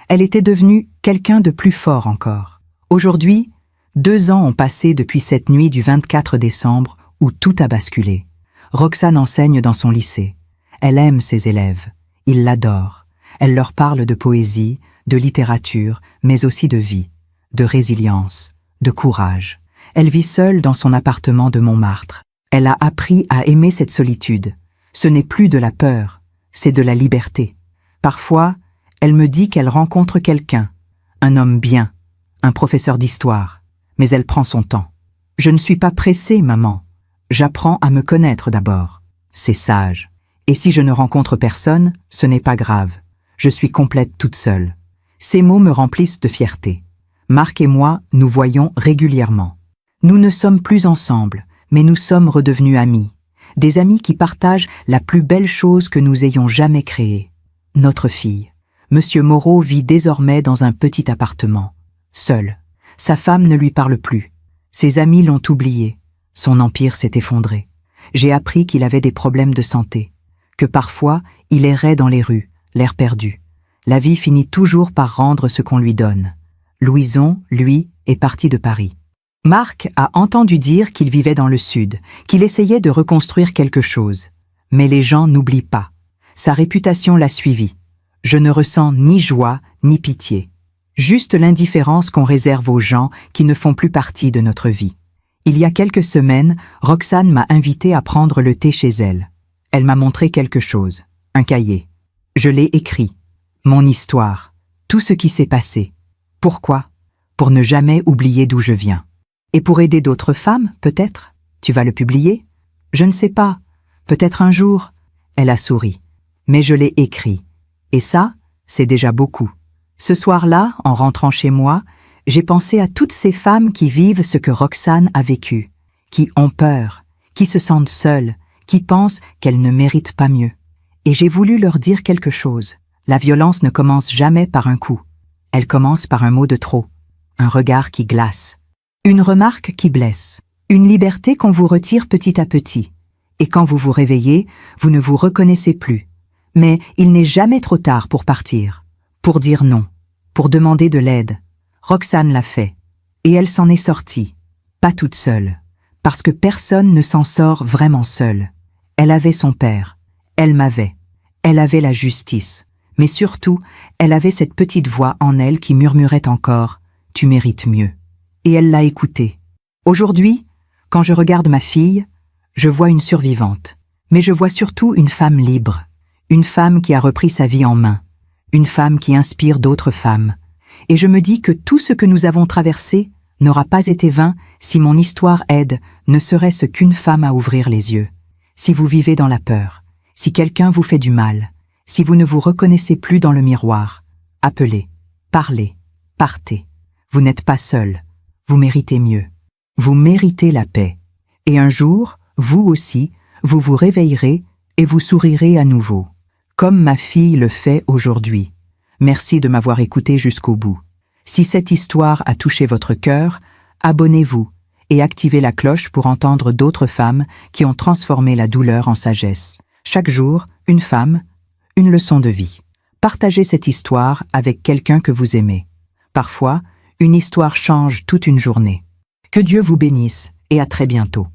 elle était devenue quelqu'un de plus fort encore. Aujourd'hui, 2 ans ont passé depuis cette nuit du 24 décembre où tout a basculé. Roxane enseigne dans son lycée. Elle aime ses élèves. Ils l'adorent. Elle leur parle de poésie, de littérature, mais aussi de vie, de résilience, de courage. Elle vit seule dans son appartement de Montmartre. Elle a appris à aimer cette solitude. Ce n'est plus de la peur, c'est de la liberté. Parfois, elle me dit qu'elle rencontre quelqu'un, un homme bien, un professeur d'histoire, mais elle prend son temps. Je ne suis pas pressée, maman. J'apprends à me connaître d'abord. C'est sage. Et si je ne rencontre personne, ce n'est pas grave. Je suis complète toute seule. Ces mots me remplissent de fierté. Marc et moi nous voyons régulièrement. Nous ne sommes plus ensemble, mais nous sommes redevenus amis. Des amis qui partagent la plus belle chose que nous ayons jamais créée. Notre fille. Monsieur Moreau vit désormais dans un petit appartement. Seul. Sa femme ne lui parle plus. Ses amis l'ont oublié. Son empire s'est effondré. J'ai appris qu'il avait des problèmes de santé. Que parfois, il errait dans les rues, l'air perdu. La vie finit toujours par rendre ce qu'on lui donne. Louison, lui, est parti de Paris. Marc a entendu dire qu'il vivait dans le sud, qu'il essayait de reconstruire quelque chose. Mais les gens n'oublient pas. Sa réputation l'a suivi. Je ne ressens ni joie, ni pitié. Juste l'indifférence qu'on réserve aux gens qui ne font plus partie de notre vie. Il y a quelques semaines, Roxane m'a invité à prendre le thé chez elle. Elle m'a montré quelque chose, un cahier. Je l'ai écrit. Mon histoire, tout ce qui s'est passé. Pourquoi? Pour ne jamais oublier d'où je viens. Et pour aider d'autres femmes, peut-être? Tu vas le publier? Je ne sais pas. Peut-être un jour. Elle a souri. Mais je l'ai écrit. Et ça, c'est déjà beaucoup. Ce soir-là, en rentrant chez moi, j'ai pensé à toutes ces femmes qui vivent ce que Roxane a vécu, qui ont peur, qui se sentent seules, qui pensent qu'elles ne méritent pas mieux. Et j'ai voulu leur dire quelque chose. La violence ne commence jamais par un coup. Elle commence par un mot de trop, un regard qui glace, une remarque qui blesse, une liberté qu'on vous retire petit à petit. Et quand vous vous réveillez, vous ne vous reconnaissez plus. Mais il n'est jamais trop tard pour partir, pour dire non, pour demander de l'aide. Roxane l'a fait, et elle s'en est sortie, pas toute seule, parce que personne ne s'en sort vraiment seul. Elle avait son père, elle m'avait, elle avait la justice, mais surtout, elle avait cette petite voix en elle qui murmurait encore « Tu mérites mieux ». Et elle l'a écoutée. Aujourd'hui, quand je regarde ma fille, je vois une survivante, mais je vois surtout une femme libre, une femme qui a repris sa vie en main, une femme qui inspire d'autres femmes. Et je me dis que tout ce que nous avons traversé n'aura pas été vain si mon histoire aide ne serait-ce qu'une femme à ouvrir les yeux. Si vous vivez dans la peur, si quelqu'un vous fait du mal, si vous ne vous reconnaissez plus dans le miroir, appelez, parlez, partez. Vous n'êtes pas seul, vous méritez mieux. Vous méritez la paix. Et un jour, vous aussi, vous vous réveillerez et vous sourirez à nouveau. Comme ma fille le fait aujourd'hui. Merci de m'avoir écouté jusqu'au bout. Si cette histoire a touché votre cœur, Abonnez-vous et activez la cloche pour entendre d'autres femmes qui ont transformé la douleur en sagesse. Chaque jour, une femme, une leçon de vie. Partagez cette histoire avec quelqu'un que vous aimez. Parfois, une histoire change toute une journée. Que Dieu vous bénisse et à très bientôt.